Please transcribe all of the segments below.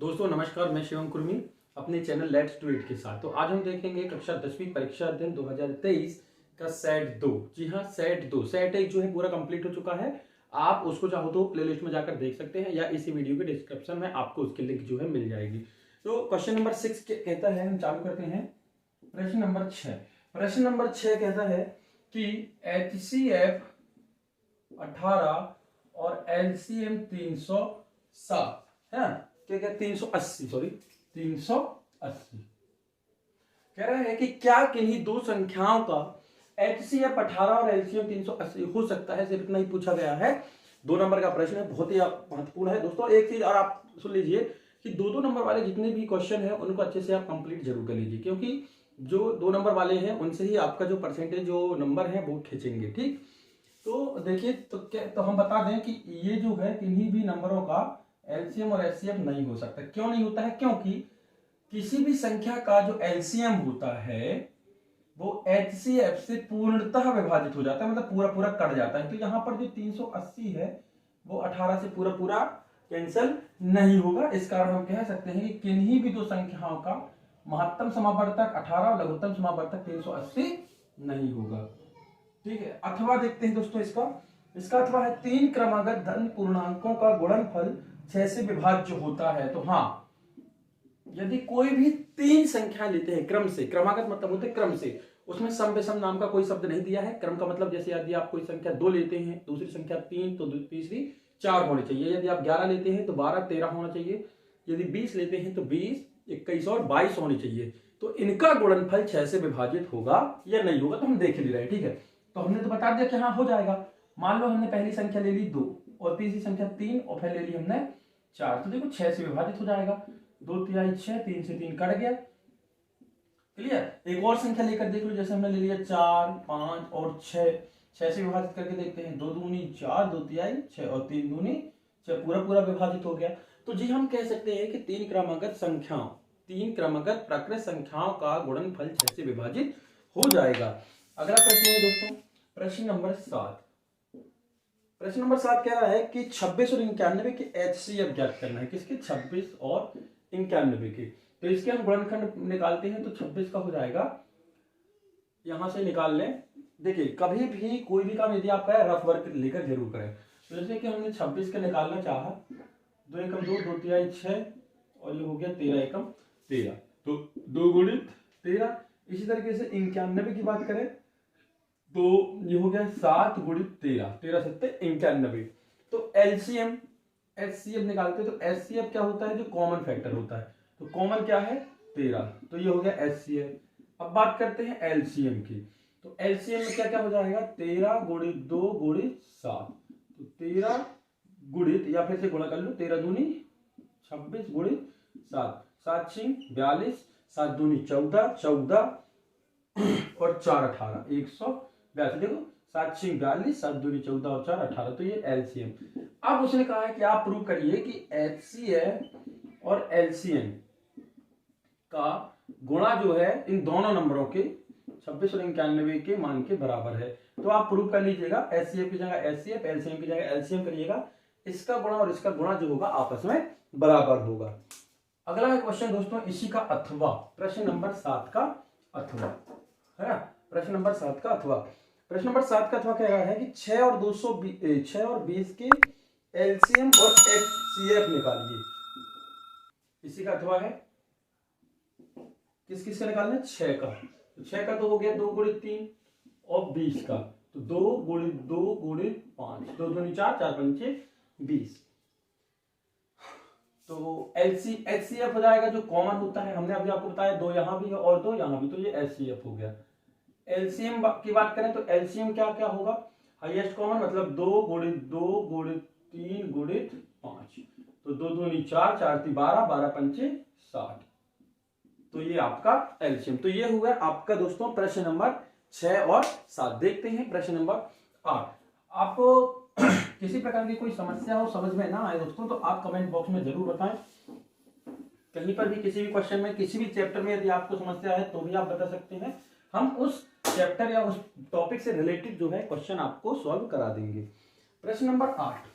दोस्तों नमस्कार, मैं शिवम कुर्मी अपने चैनल लेट्स डू इट के साथ। तो आज हम देखेंगे कक्षा 10वीं परीक्षा अध्ययन 2023 का सेट 2। जी हाँ, सेट 2। सेट 1 जो है पूरा कंप्लीट हो चुका है। आप उसको चाहो तो प्लेलिस्ट में जाकर देख सकते हैं या इसी वीडियो के डिस्क्रिप्शन में आपको उसकी लिंक जो है मिल जाएगी। तो क्वेश्चन नंबर 6 कहता है, हम चालू करते हैं प्रश्न नंबर 6। प्रश्न नंबर 6 कहता है कि HCF 18 और LCM 307 है, क्या क्या 380, सॉरी 380। कह रहा है कि क्या किन्हीं दो संख्याओं का HCF 18 और LCM 380 हो सकता है। सिर्फ इतना ही पूछा गया है। 2 नंबर का प्रश्न है, बहुत ही महत्वपूर्ण है दोस्तों। एक चीज और आप सुन लीजिए कि 2 नंबर वाले जितने भी क्वेश्चन है उनको अच्छे से आप कंप्लीट जरूर कर लीजिए, क्योंकि जो 2 नंबर वाले हैं उनसे ही आपका जो परसेंटेज जो नंबर है वो खींचेंगे। ठीक, तो देखिए, तो हम बता दें कि ये जो है किन्हीं भी नंबरों का एलसीएम और एचसीएफ नहीं हो सकता। क्यों नहीं होता है? क्योंकि किसी भी संख्या का जो एलसीएम होता है वो एचसीएफ से पूर्णतः विभाजित हो जाता है, मतलब पूरा पूरा कट जाता है। तो यहाँ पर जो 380 है वो 18 से पूरा पूरा कैंसिल नहीं होगा। इस कारण हम कह सकते हैं कि किन्हीं भी दो संख्याओं का महत्तम समावर्तक 18 और लघुत्तम समावर्तक 380 नहीं होगा। ठीक है, अथवा देखते हैं दोस्तों इसका अथवा है 3 क्रमागत धन पूर्णांकों का गुणनफल 6 से विभाज्य होता है। तो हाँ, यदि कोई भी 3 संख्या लेते हैं क्रम से, क्रमागत मतलब होते क्रम से, उसमें सम विषम नाम का कोई शब्द नहीं दिया है। क्रम का मतलब जैसे यदि आप कोई संख्या 2 लेते हैं, दूसरी संख्या 3, तो तीसरी 4 होनी चाहिए। यदि आप 11 लेते हैं तो 12, 13 होना चाहिए। यदि 20 लेते हैं तो 20, 21 और 22 होनी चाहिए। तो इनका गुणनफल 6 से विभाजित होगा या नहीं होगा, तो हम देख ले रहे हैं। ठीक है, तो हमने तो बता दिया कि हाँ हो जाएगा। मान लो हमने पहली संख्या ले ली 2 और तीसरी संख्या 3 और फिर ले ली हमने 4, तो देखो 6 से विभाजित हो जाएगा। 2 तिहाई 6, 3 से 3 कट गया। क्लियर। एक और संख्या लेकर देख लो, जैसे हमने ले लिया 4, 5 और 6। 6 से विभाजित करके देखते हैं। 2 दूनी 4, 2 तिहाई 6 और 3 दूनी 6, पूरा पूरा विभाजित हो गया। तो जी हम कह सकते हैं कि 3 क्रमागत संख्याओं, 3 क्रमागत प्राकृत संख्याओं का गुणनफल 6 से विभाजित हो जाएगा। अगला प्रश्न है दोस्तों, प्रश्न नंबर 7। प्रश्न नंबर 7 कह रहा है कि 26 और 91 के एचसीएफ ज्ञात करना है। किसके? 26 और 91 के। तो इसके हम गुणनखंड निकालते हैं। तो 26 का हो जाएगा, यहां से निकाल लें। देखिए, कभी भी कोई भी काम यदि आप करें रफ वर्क लेकर जरूर करें। तो जैसे कि हमने 26 का निकालना चाहा, 2 एकम 2, 2 तिहाई 6 और ये हो गया 13 एकम 13, तो 2 गुणित 13। इसी तरीके से 91 की बात करें तो ये हो गया 7 गुणित 13, 13 सत्ते 91। तो एलसीएम एचसीएफ निकालते हैं। तो एचसीएफ क्या होता है? जो कॉमन फैक्टर होता है। तो कॉमन क्या है? 13, तो ये हो गया एचसीएफ। अब बात करते हैं एलसीएम की। तो एलसीएम में क्या क्या हो जाएगा? 13 गुणित 2 गुणित 7, तो 13 गुणित, या फिर से गुणा कर लो, 13 दूनी 26 गुणित 7, 7 छिंग 42, 7 दूनी 14, 14 और 4 18, 142। देखो 7 छिंग 42, 7 दूनी 14 और 4 18, तो ये एलसीएम। अब उसने कहा है कि आप प्रूव करिए कि एचसीएफ और एलसीएम का गुणा जो है इन दोनों नंबरों के 26 और 91 के मान के बराबर है। तो आप प्रूव कर लीजिएगा। एचसीएफ की जगह एचसीएफ, एलसीएम की जगह एलसीएम करिएगा। इसका गुणा और इसका गुणा जो होगा आपस में बराबर होगा। अगला क्वेश्चन दोस्तों इसी का अथवा, प्रश्न नंबर 7 का अथवा है ना। प्रश्न नंबर 7 का अथवा, प्रश्न नंबर 7 का अथवा कह रहा है कि 6 और 20 के एलसीएम और एचसीएफ निकालिए। इसी का अथवा है। किस किस का निकालना है? 6 का। तो 6 का तो हो गया 2 गुणित 3 और 20 का, तो 2 गुणित 2 गुणित 5, 2 दूनी 4, 4 पंचे 20। तो एचसीएफ हो जाएगा जो कॉमन होता है। हमने अभी आपको बताया 2 यहां भी है और 2 यहां भी, तो ये एचसीएफ हो गया। एलसीएम की बात करें तो एलसीएम क्या क्या होगा? हाईएस्ट कॉमन मतलब 2 गुणित 2 गुणित 3 गुणित 5, तो 2 दूनी 4, 4 ती 12, 12 पंचे 60, तो ये आपका एलसीएम। तो ये हुआ आपका दोस्तों प्रश्न नंबर 6 और 7। देखते हैं प्रश्न नंबर 8। आपको किसी प्रकार की कोई समस्या हो, समझ में ना आए दोस्तों, तो आप कमेंट बॉक्स में जरूर बताएं। कहीं पर भी किसी भी क्वेश्चन में, किसी भी चैप्टर में यदि आपको समस्या है तो भी आप बता सकते हैं। हम उस चैप्टर या उस टॉपिक से रिलेटेड जो है क्वेश्चन आपको सॉल्व करा देंगे। प्रश्न नंबर 8।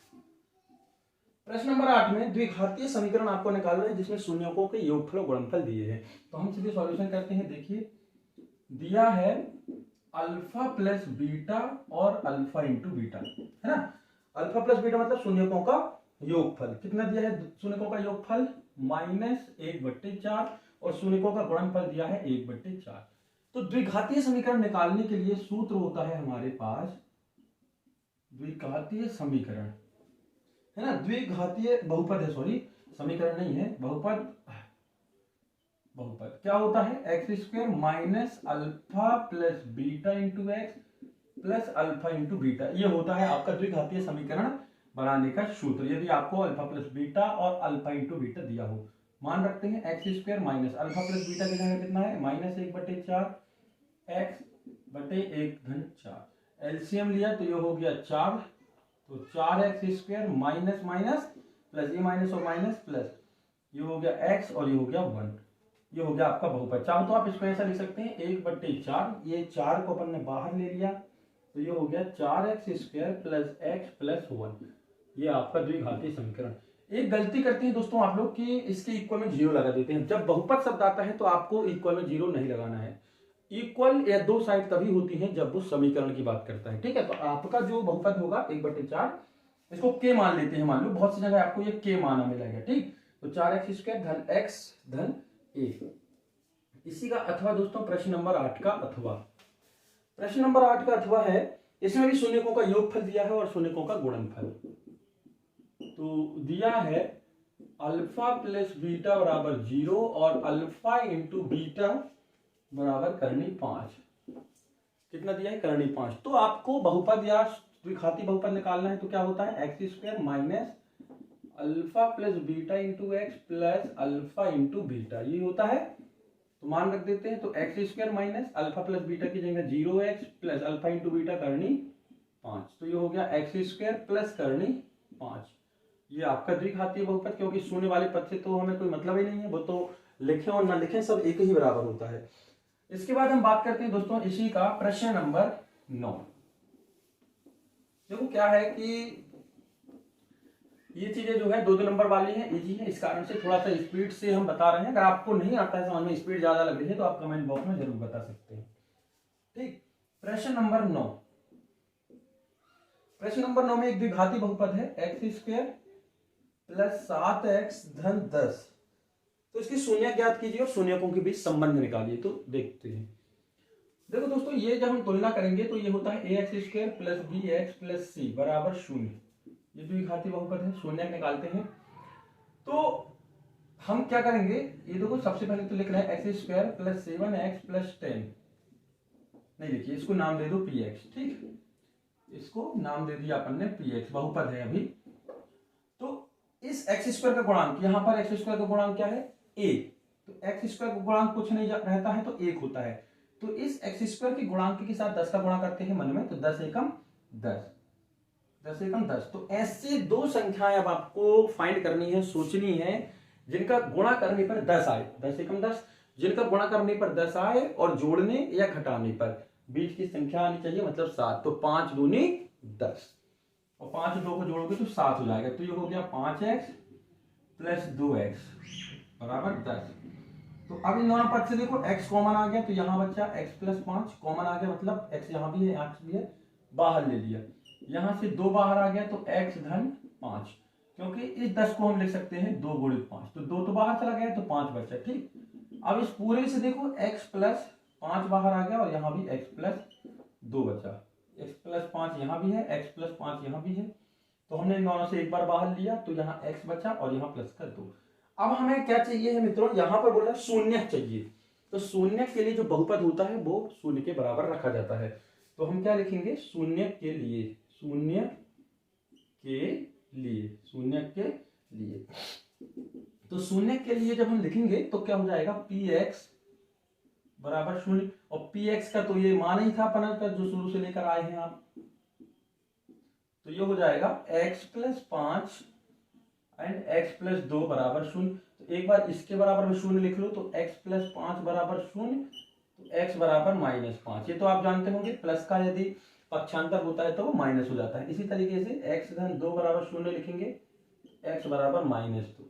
प्रश्न नंबर 8 में द्विघातीय समीकरण आपको निकालना है जिसमें शून्यकों के योगफल और गुणनफल दिए हैं। तो हम सीधे सॉल्यूशन करते हैं। देखिए दिया है अल्फा प्लस बीटा और अल्फा इंटू बीटा, है ना। अल्फा प्लस बीटा मतलब शून्यकों का योगफल। कितना दिया है शून्यकों का योगफल? -1/4 और शून्यकों का गुणनफल दिया है 1/4। तो द्विघातीय समीकरण निकालने के लिए सूत्र होता है हमारे पास द्विघातीय समीकरण, है ना। द्विघातीय बहुपद है, सॉरी समीकरण नहीं है, बहुपद। बहुपद क्या होता है? x² minus alpha plus beta into x plus alpha into beta. ये होता है आपका द्विघातीय समीकरण बनाने का सूत्र, यदि आपको अल्फा प्लस बीटा और अल्फा इंटू बीटा दिया हो। मान रखते हैं x² minus alpha plus beta की जगह कितना है? -1/4 x/1/4। एलसीएम लिया तो ये हो गया 4, तो 4x² माइनस माइनस प्लस, ये माइनस और माइनस प्लस, ये हो गया x और ये हो गया 1। ये हो गया आपका बहुपद। चाहो तो आप इसको ऐसा लिख सकते हैं 1/4, ये 4 को अपन ने बाहर ले लिया तो ये हो गया 4x² प्लस x प्लस 1। ये आपका द्विघातीय समीकरण। एक गलती करते हैं दोस्तों आप लोग कि इसके इक्वल में 0 लगा देते हैं। जब बहुपद शब्द आता है तो आपको इक्वल में 0 नहीं लगाना है। इक्वल या दो साइड तभी होती है जब वो समीकरण की बात करता है, ठीक है। तो आपका जो बहुपद होगा 1/4, इसको k मान लेते हैं। मान लो बहुत सी जगह आपको ये k माना मिलेगा, ठीक। तो 4x² धन x धन a। इसी का अथवा दोस्तों प्रश्न नंबर 8 का अथवा। प्रश्न नंबर 8 का अथवा है, इसमें भी शून्यकों का योगफल दिया है और शून्यकों का गुणनफल। तो दिया है अल्फा प्लस बीटा बराबर 0 और अल्फा इंटू बीटा बराबर करनी 5। कितना दिया है? करनी 5। तो आपको बहुपद या द्विघाती बहुपद निकालना है तो क्या होता है? x² minus alpha plus beta into x plus alpha into beta, ये होता है। तो मान रख देते हैं। तो x² minus alpha plus beta की जगह 0x plus alpha into beta करनी 5। तो ये हो गया x² प्लस करनी 5। ये आपका द्विघातीय बहुपद, क्योंकि शून्य वाले पद से तो हमें कोई मतलब ही नहीं है, वो तो लिखें और ना लिखें सब एक ही बराबर होता है। इसके बाद हम बात करते हैं दोस्तों इसी का प्रश्न नंबर 9। देखो क्या है कि ये चीजें जो है 2-2 नंबर वाली हैं, इजी है, इस कारण से थोड़ा सा स्पीड से हम बता रहे हैं। अगर आपको नहीं आता है समझ में, स्पीड ज्यादा लग रही है तो आप कमेंट बॉक्स में जरूर बता सकते हैं, ठीक। प्रश्न नंबर 9। प्रश्न नंबर 9 में एक द्विघाती बहुपद है x² प्लस 7x धन 10। तो इसकी शून्य ज्ञात कीजिए और शून्यकों के बीच संबंध निकालिए। तो देखते हैं। देखो दोस्तों ये जब हम तुलना करेंगे तो ये होता है ax² plus bx plus c बराबर 0। ये द्विघाती बहुपद है, शून्य निकालते हैं। तो हम क्या करेंगे, ये देखो सबसे पहले तो लिख रहे हैं x² प्लस 7x प्लस 10। नहीं देखिए, इसको नाम दे दो px, ठीक। इसको नाम दे दिया अपन ने px, बहुपद है अभी। तो इस x² का गुणांक, यहां पर x² का गुणांक क्या है? a। तो x² का गुणांक कुछ नहीं रहता है तो 1 होता है। तो इस x² के गुणांक के साथ 10 का गुणा करते हैं मन में, तो 10 एकम 10, 10 एकम 10। तो ऐसी दो संख्याएं अब आपको फाइंड करनी है, सोचनी है, जिनका गुणा करने पर 10 आए। 10 एकम 10, जिनका गुणा करने पर 10 आए और जोड़ने या घटाने पर बीच की संख्या आनी चाहिए, मतलब 7। तो 5 दूनी 10 और 5 2 को जोड़ोगे तो 7 हो जाएगा। तो ये हो गया 5x प्लस 2x बराबर 10। तो अब इन दोनों पद से देखो x कॉमन आ गया, तो यहां बच्चा x प्लस 5 कॉमन आ गया, मतलब x यहां भी है, यहाँ भी है, बाहर ले लिया। यहां से 2 बाहर आ गया तो x धन 5, क्योंकि इस 10 को हम लिख सकते हैं 2 गुणित 5। तो 2 तो बाहर चला गया तो 5 बचा, ठीक। अब इस पूरे से देखो x प्लस 5 बाहर आ गया और यहाँ भी x प्लस 2 बचा। x प्लस 5 यहाँ भी है, x प्लस 5 यहाँ भी है। तो हमने इन दोनों से एक बार बाहर लिया तो यहाँ x बचा और यहाँ प्लस का 2। अब हमें क्या चाहिए है मित्रों, यहाँ पर बोला शून्य चाहिए। तो शून्य के लिए जो बहुपद होता है वो शून्य के बराबर रखा जाता है। तो हम क्या लिखेंगे? शून्य के लिए, शून्य के लिए, शून्य के लिए। तो शून्य के लिए जब हम लिखेंगे तो क्या हो जाएगा? px बराबर 0। और px का तो ये मान ही था अपना का जो शुरू से लेकर आए हैं आप। तो ये हो जाएगा x plus 5 and x plus 2 बराबर 0। तो एक बार इसके बराबर में 0 लिख लो, तो x प्लस 5 बराबर 0, तो x बराबर -5। ये तो आप जानते होंगे, प्लस का यदि पक्षांतर होता है तो वो माइनस हो जाता है। इसी तरीके से x धन 2 बराबर 0 लिखेंगे, x बराबर -2।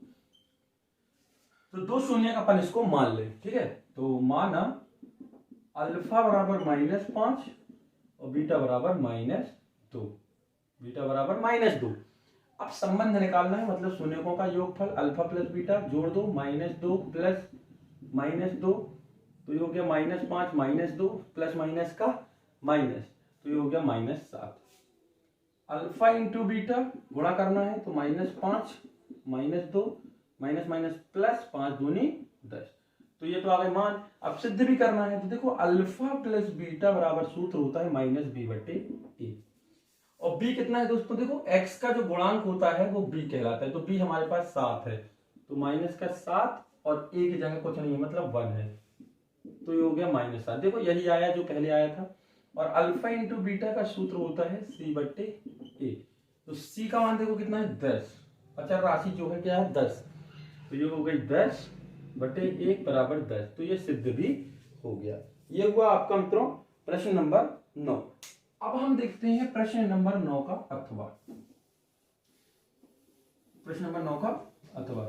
तो दो शून्य का अपन इसको मान ले, ठीक है। तो माना अल्फा बराबर -5 और बीटा बराबर -2, बीटा बराबर -2। अब संबंध निकालना है, मतलब शून्यकों का योगफल अल्फा प्लस बीटा जोड़ दो, -2 प्लस -2, तो ये हो गया -5 -2 प्लस माइनस का माइनस, तो ये हो गया -7। अल्फा इंटू बीटा गुणा करना है, तो -5 -2 माइनस माइनस प्लस 5 दूनी 10, तो ये तो आ गए मान। अब सिद्ध भी करना है, तो देखो अल्फा प्लस बीटा बराबर सूत्र होता है -b/a, और b कितना है दोस्तों, देखो x का जो गुणांक होता है वो b कहलाता है, तो b हमारे पास 7 है, तो -7 और a की जगह कुछ नहीं है, मतलब 1 है, तो ये हो गया -7। देखो यही आया जो पहले आया था। और अल्फा इंटू बीटा का सूत्र होता है c/a, तो c का मान देखो कितना है 10, अचर राशि जो है क्या है 10, तो ये हो गई 10/1 बराबर 10, तो ये सिद्ध भी हो गया। ये हुआ आपका मित्रों प्रश्न नंबर 9। अब हम देखते हैं प्रश्न नंबर 9 का अथवा। प्रश्न नंबर 9 का अथवा।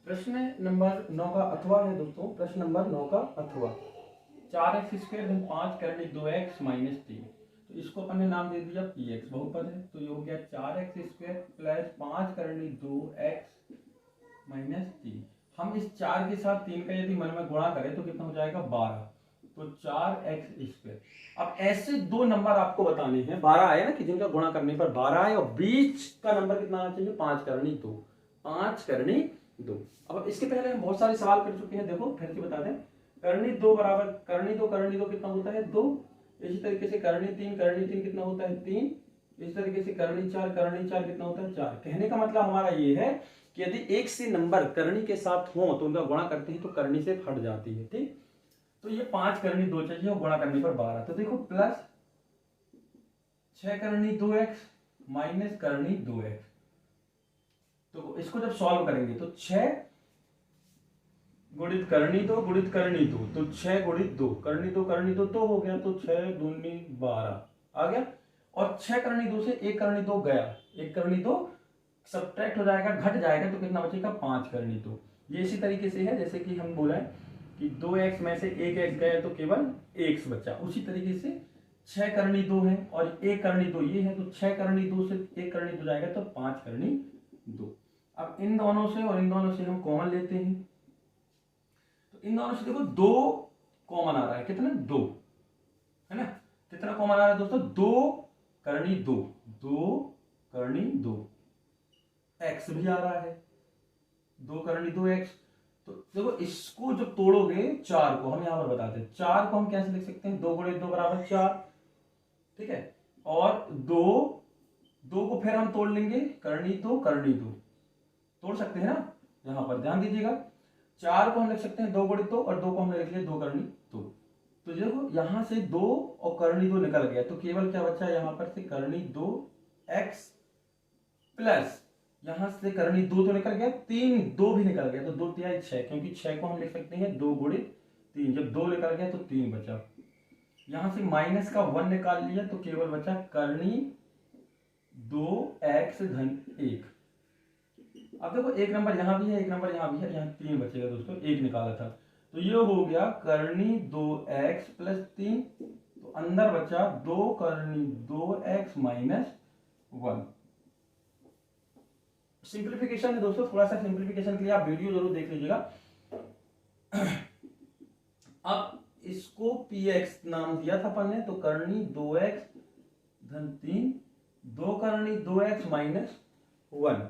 प्रश्न नंबर 9 का अथवा है दोस्तों, प्रश्न नंबर 9 का अथवा 4x² 5 करनी 2x -3, तो इसको अपन ने नाम दे दिया px, बहुपद है, तो ये हो गया 4x² प्लस 5 करनी 2x -3। हम इस 4 के साथ 3 का यदि मन में गुणा करें तो कितना हो जाएगा 12, तो 4x²। अब ऐसे दो नंबर आपको बताने हैं, 12 आए ना कि जिनका गुणा करने पर 12 आए, और बीच का नंबर कितना आना चाहिए 5 करनी 2, 5 करनी 2। अब इसके पहले हम बहुत सारे सवाल कर चुके हैं, देखो फिर से बता दें। करनी 2 बराबर करनी 2 कितना होता है 2, इसी तरीके से करनी 3 कितना होता है 3, इस तरीके से करनी 4 कितना होता है 4। कहने का मतलब हमारा ये है कि यदि एक से नंबर करनी के साथ हो तो उनका गुणा करते हैं तो करनी से हट जाती है, ठीक। तो ये 5 करनी 2 चाहिए और गुणा करने पर 12, तो देखो प्लस 6 करनी 2x माइनस करनी 2x, तो इसको जब सॉल्व करेंगे तो 6 गुणित करनी 2 गुणित करनी 2, तो 6 गुणित 2 करनी 2 2 हो गया, तो 6 दूनी 12 आ गया। और 6 करनी 2 से 1 करनी 2 गया, 1 करनी 2 सब्ट्रैक्ट हो जाएगा, घट जाएगा, तो कितना बचेगा 5 करनी 2। ये इसी तरीके से है जैसे कि हम बोला है कि 2x में से 1x गया तो केवल x बचा, उसी तरीके से 6 करनी 2 है और 1 करनी 2 ये है, तो 6 करनी 2 से 1 करनी 2 जाएगा तो 5 करनी 2। अब इन दोनों से और इन दोनों से हम कॉमन लेते हैं, तो इन दोनों से देखो 2 कॉमन आ रहा है, कितना 2 है ना, कितना कॉमन आ रहा है दोस्तों 2 करनी 2, 2 करनी 2, x भी आ रहा है 2 करनी 2x। तो देखो इसको जब तोड़ोगे 4 को, हम यहां पर बताते हैं 4 को हम कैसे लिख सकते हैं 2 गुणित 2 बराबर 4, ठीक है। और 2 को फिर हम तोड़ लेंगे करनी 2 तोड़ सकते हैं ना, यहां पर ध्यान दीजिएगा। 4 को हम लिख सकते हैं 2 गुणित 2 और 2 को हमने लिख लिया 2 करनी 2, तो देखो यहां से 2 और करनी 2 निकल गया, तो केवल क्या बचा यहां पर से करनी 2x प्लस यहां से करनी 2 तो निकल गया, 3 2 भी निकल गया, तो 2 तिहाई 6, क्योंकि 6 को हम लिख सकते हैं 2 गुणित 3, जब 2 निकल गया तो 3 बचा। यहां से माइनस का 1 निकाल लिया तो केवल बचा करनी 2x धन 1। अब देखो एक नंबर यहां भी है, एक नंबर यहां भी है, यहां 3 बचेगा दोस्तों, 1 निकाला था, तो ये हो गया करनी 2x प्लस 3, तो अंदर बचा 2 करनी 2x माइनस 1। सिंप्लीफिकेशन है दोस्तों, थोड़ा सा सिंप्लीफिकेशन के लिए आप वीडियो जरूर देख लीजिएगा। अब इसको px नाम दिया था अपन ने, तो करनी 2x धन 3, 2 करनी 2x माइनस 1,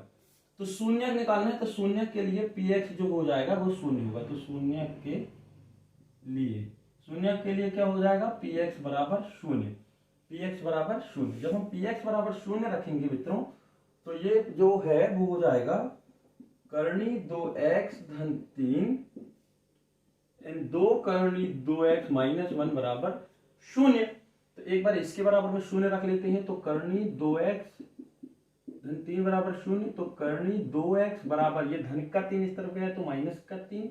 तो शून्य निकालना है, तो शून्य के लिए px जो हो जाएगा वो शून्य होगा, तो शून्य के लिए क्या हो जाएगा px बराबर 0, px बराबर 0। जब हम px बराबर 0 रखेंगे मित्रों तो ये जो है वो हो जाएगा करनी 2x धन 3 एंड 2 करनी 2x माइनस 1 बराबर 0। तो एक बार इसके बराबर में 0 रख लेते हैं, तो करनी 2x धन 3 बराबर 0, तो करनी 2x बराबर, ये धन का 3 इस तरफ गया तो माइनस का 3,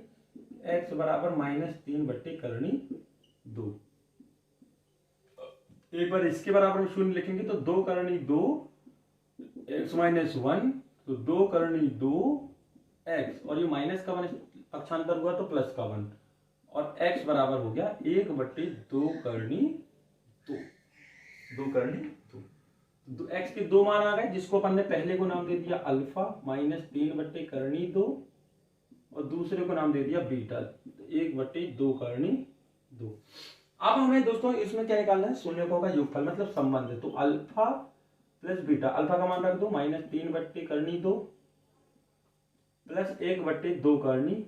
x बराबर -3 बट्टे करनी 2। एक बार इसके बराबर में 0 लिखेंगे तो 2 करनी 2 x -1, तो 2 करनी 2 x, और ये माइनस का 1 पक्षांतर हुआ तो प्लस का 1, और x बराबर हो गया 1/2 करनी 2, 2 करनी 2। x के 2 मान आ गए, जिसको अपन ने पहले को नाम दे दिया अल्फा, -3 बट्टे करनी 2, और दूसरे को नाम दे दिया बीटा, 1/2 करनी 2। अब हमें दोस्तों इसमें क्या निकालना है, शून्यकों का योगफल मतलब संबंध है। तो अल्फा प्लस बीटा, अल्फा का मान रख दो -3 बट्टे करनी 2 प्लस 1/2 करनी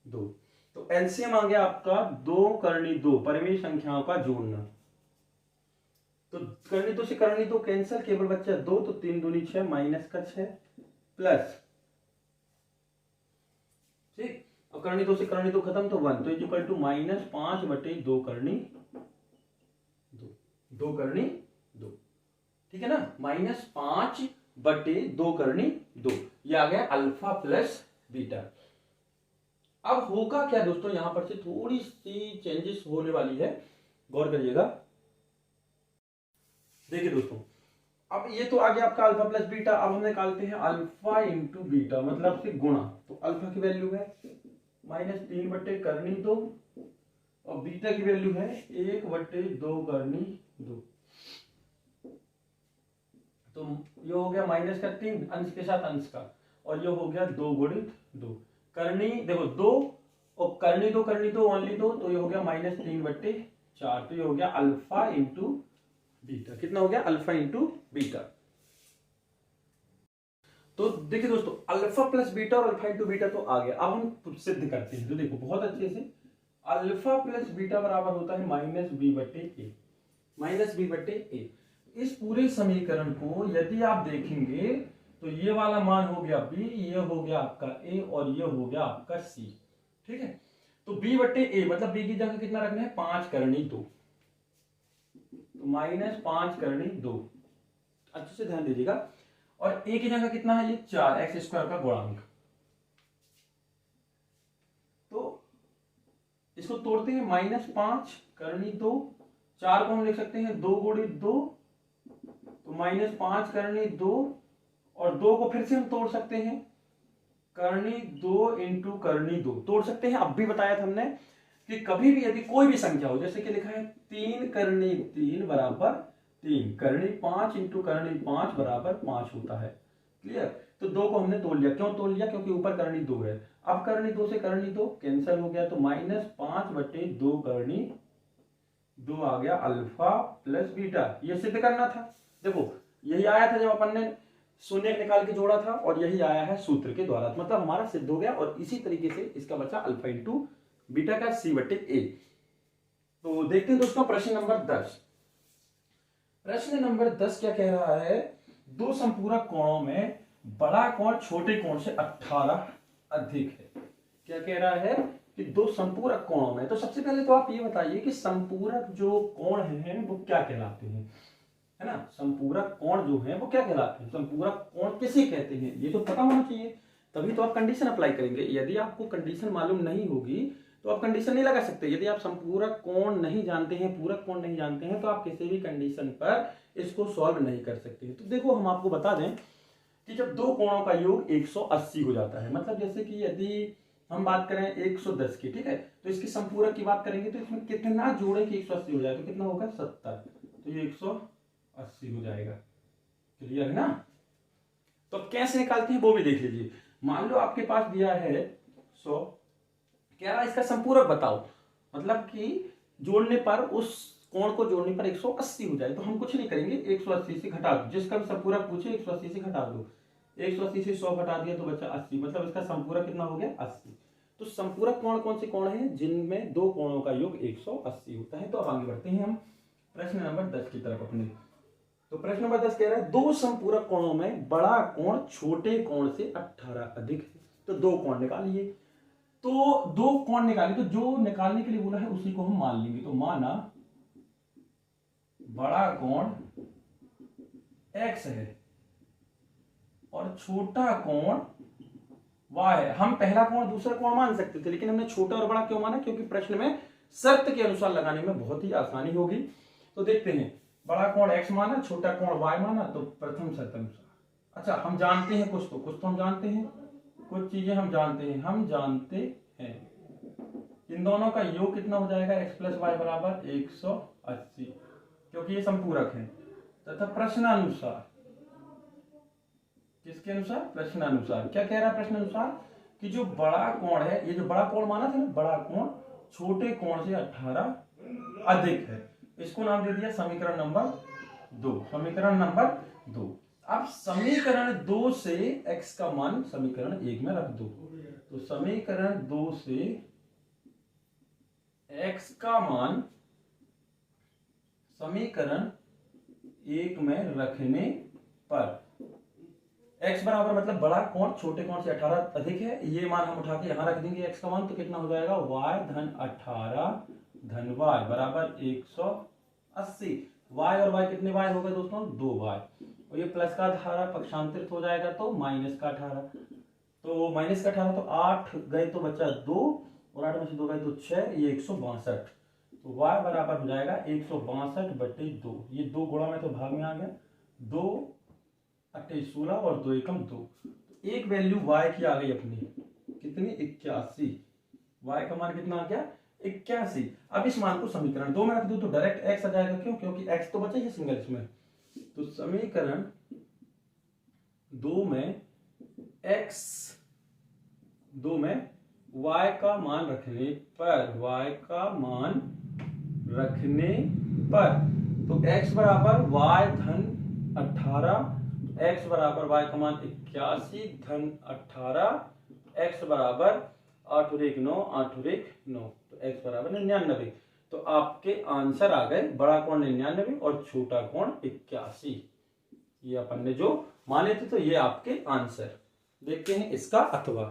2। तो एलसीएम आ गया आपका 2 करनी 2, परिमेय संख्याओं का जोड़ना। तो करनी 2 से करनी 2 कैंसिल, केवल बच्चा 2, तो 3 दूनी 6, माइनस का 6 प्लस, ठीक, और करनी 2 से करनी 2 खत्म तो 1, तो इक्वल टू -5/2 करनी 2, 2 करनी 2, ठीक है ना, -5/2 करनी 2। ये आ गया अल्फा प्लस बीटा। अब होगा क्या दोस्तों, यहां पर से थोड़ी सी चेंजेस होने वाली है, गौर करिएगा। देखिए दोस्तों, अब ये तो आ गया आपका अल्फा प्लस बीटा। अब हम निकालते हैं अल्फा इंटू बीटा, मतलब से गुणा। तो अल्फा की वैल्यू है -3 बट्टे करनी 2, और बीटा की वैल्यू है 1/2 करनी 2। तो ये हो गया -3 अंश के साथ अंश का, और ये हो गया 2 गुणित 2 करनी, देखो 2 और करनी 2 ओनली 2, तो ये हो गया -3/4। तो ये हो गया अल्फा इंटू बीटा। कितना हो गया, अल्फा इंटू बीटा। तो देखिए दोस्तों, अल्फा प्लस बीटा और अल्फा इंटू बीटा तो आ गया। अब हम सिद्ध करते हैं, तो देखो बहुत अच्छे से, अल्फा प्लस बीटा बराबर होता है -b/a, -b/a। इस पूरे समीकरण को यदि आप देखेंगे तो ये वाला मान हो गया b, ये हो गया आपका a, और ये हो गया आपका c, ठीक है। तो b/a मतलब b की जगह कितना रखना है, 5 करनी 2, तो -5 करनी 2, अच्छे से ध्यान दीजिएगा। और a की जगह कितना है, ये 4 x² का गुणांक। तो इसको तोड़ते हैं, -5 करनी 2, 4 को हम लिख सकते हैं 2 गुणित 2, तो -5 करनी 2, और 2 को फिर से हम तोड़ सकते हैं, करनी 2 इंटू करनी 2 तोड़ सकते हैं। अब भी बताया था हमने कि कभी भी यदि कोई भी संख्या हो, जैसे कि लिखा है 3 करनी 3 बराबर 3, करनी 5 इंटू करनी 5 बराबर 5 होता है, क्लियर। तो 2 को हमने तोड़ लिया, क्यों तोड़ लिया, क्योंकि ऊपर करनी 2 है। अब करनी 2 से करनी 2 कैंसिल हो गया, तो -5/2 करनी 2 आ गया अल्फा प्लस बीटा। ये सिद्ध करना था, देखो यही आया था जब अपन ने शून्य निकाल के जोड़ा था, और यही आया है सूत्र के द्वारा, मतलब हमारा सिद्ध हो गया। और इसी तरीके से इसका बचा अल्फा इंटू बीटा का c/a। तो देखते हैं दोस्तों प्रश्न नंबर 10। प्रश्न नंबर 10 क्या कह रहा है, दो संपूरक कोणों में बड़ा कोण छोटे कोण से 18 अधिक है। क्या कह रहा है कि दो संपूरक कोणों में, तो सबसे पहले तो आप ये बताइए कि संपूरक जो कोण हैं वो क्या कहलाते हैं, है ना। संपूरक कोण जो है वो क्या कहलाते हैं, संपूरक कोण किसे कहते हैं, ये तो पता होना चाहिए, तभी तो आप कंडीशन अप्लाई करेंगे। यदि आपको कंडीशन मालूम नहीं होगी तो आप कंडीशन नहीं लगा सकते। यदि आप संपूरक कोण नहीं जानते हैं, पूरक कोण नहीं जानते हैं, तो आप किसी भी कंडीशन पर इसको सॉल्व नहीं कर सकते। तो देखो हम आपको बता दें कि जब दो कोणों का योग 180 हो जाता है, मतलब जैसे कि यदि हम बात करें 110 की, ठीक है, तो इसकी संपूरक की बात करेंगे तो इसमें कितना जोड़े कि 180 हो जाए, तो कितना होगा 70, तो ये 180 हो जाएगा, क्लियर है ना। तो कैसे निकालते हैं वो भी देख लीजिए। मान लो आपके पास दिया है 100, कह रहा है इसका संपूरक बताओ, मतलब कि जोड़ने पर, उस कोण को जोड़ने पर 180 हो जाए, तो हम कुछ नहीं करेंगे, 180 से घटा दो, जिसका संपूरक पूछे 180 से घटा दो, 180 से 100 घटा दिया तो बचा 80, मतलब इसका संपूरक कितना हो गया 80। तो संपूरक कोण कौन से कोण हैं, जिनमें दो कोणों का योग 180 होता है। तो अब आगे बढ़ते हैं हम प्रश्न नंबर 10 की तरफ अपने। तो प्रश्न नंबर 10 कह रहा है दो संपूरक कोणों में बड़ा कोण छोटे कोण से 18 अधिक है। तो दो कोण निकालिए, तो दो कोण निकालिए, तो जो निकालने के लिए बोला है उसी को हम मान लेंगे। तो माना बड़ा कोण x है और छोटा कोण y है। हम पहला कोण दूसरा कोण मान सकते थे, लेकिन हमने छोटा और बड़ा क्यों माना? क्योंकि प्रश्न में शर्त के अनुसार लगाने में बहुत ही आसानी होगी। तो देखते हैं, बड़ा कोण x माना, छोटा कोण y माना, तो प्रथम शर्त अनुसार। अच्छा, हम जानते हैं कुछ तो हम जानते हैं, कुछ चीजें हम जानते हैं। इन दोनों का योग कितना हो जाएगा? x प्लस वाई बराबर 180, क्योंकि ये संपूरक है। तथा प्रश्नानुसार, किसके अनुसार? प्रश्नानुसार। क्या कह रहा है प्रश्नानुसार? कि जो बड़ा कोण है, ये जो बड़ा कोण माना था ना, बड़ा कोण छोटे कोण से 18 अधिक है। इसको नाम दे दिया समीकरण नंबर 2। समीकरण नंबर 2। अब समीकरण 2 से x का मान समीकरण 1 में रख दो। तो समीकरण 2 से x का मान समीकरण 1 में रखने पर x बराबर मतलब बड़ा कोण छोटे कोण से 18 अधिक है, ये मान हम उठा के यहां रख देंगे x का मान। तो कितना हो जाएगा? y धन 18 धन y बराबर 180। y और y कितने y हो गए दोस्तों? 2y। और ये प्लस का 18 पक्षांतरित हो जाएगा तो माइनस का 18। तो माइनस का 18 तो 8 गए तो बचा 2, और 8 में से 2 गए तो 6, ये 162। तो y बराबर हो जाएगा 162/2। ये 2 गुणा में तो भाग में आ गया, 2 8 16 और 2 एकम 2। तो एक वैल्यू y की आ गई अपनी, कितनी? 81। y का मान कितना आ गया? 81। अब इस मान को समीकरण 2 में रख दो तो डायरेक्ट x आ जाएगा। क्यों? क्योंकि x तो बचा ही सिंगल इसमें। तो समीकरण 2 में y का मान रखने पर तो x बराबर y धन 18, x बराबर y का मान 81 धन 18, x बराबर 8 और 1 9, 8 और 1 9, तो x बराबर 99। तो आपके आंसर आ गए, बड़ा कोण 99 और छोटा कोण 81। ये अपन ने जो माने थे, तो ये आपके आंसर। देखते हैं इसका अथवा।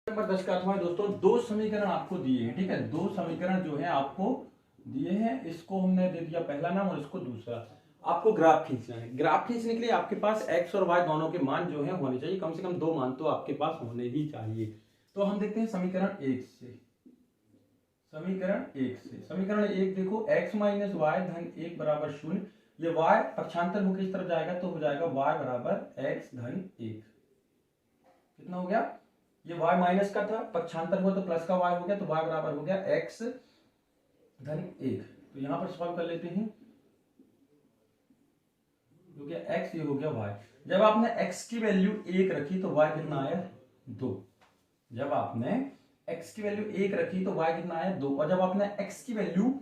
नंबर 10 का अथवा दोस्तों, 2 समीकरण आपको दिए हैं, ठीक है। 2 समीकरण जो है आपको दिए हैं, इसको हमने दे दिया पहला नाम और इसको दूसरा। आपको ग्राफ खींचना है। ग्राफ खींचने के लिए आपके पास x और y दोनों के मान जो है होने चाहिए, कम से कम 2 मान तो आपके पास होने ही चाहिए। तो हम देखते हैं समीकरण 1 से। समीकरण 1 देखो, x माइनस वाई धन 1 बराबर 0। ये y पक्षांतर होकर इस तरफ जाएगा तो हो जाएगा y बराबर x धन 1। कितना हो गया? ये y माइनस का था, पक्षांतर हुआ तो प्लस का y हो गया, तो y बराबर हो गया x धन 1। तो यहां पर सॉल्व कर लेते हैं। हो गया x, ये हो गया y। जब आपने x की वैल्यू 1 रखी तो y कितना आया? 2। जब आपने x की वैल्यू 1 रखी तो y कितना आया? 2। और जब आपने x की वैल्यू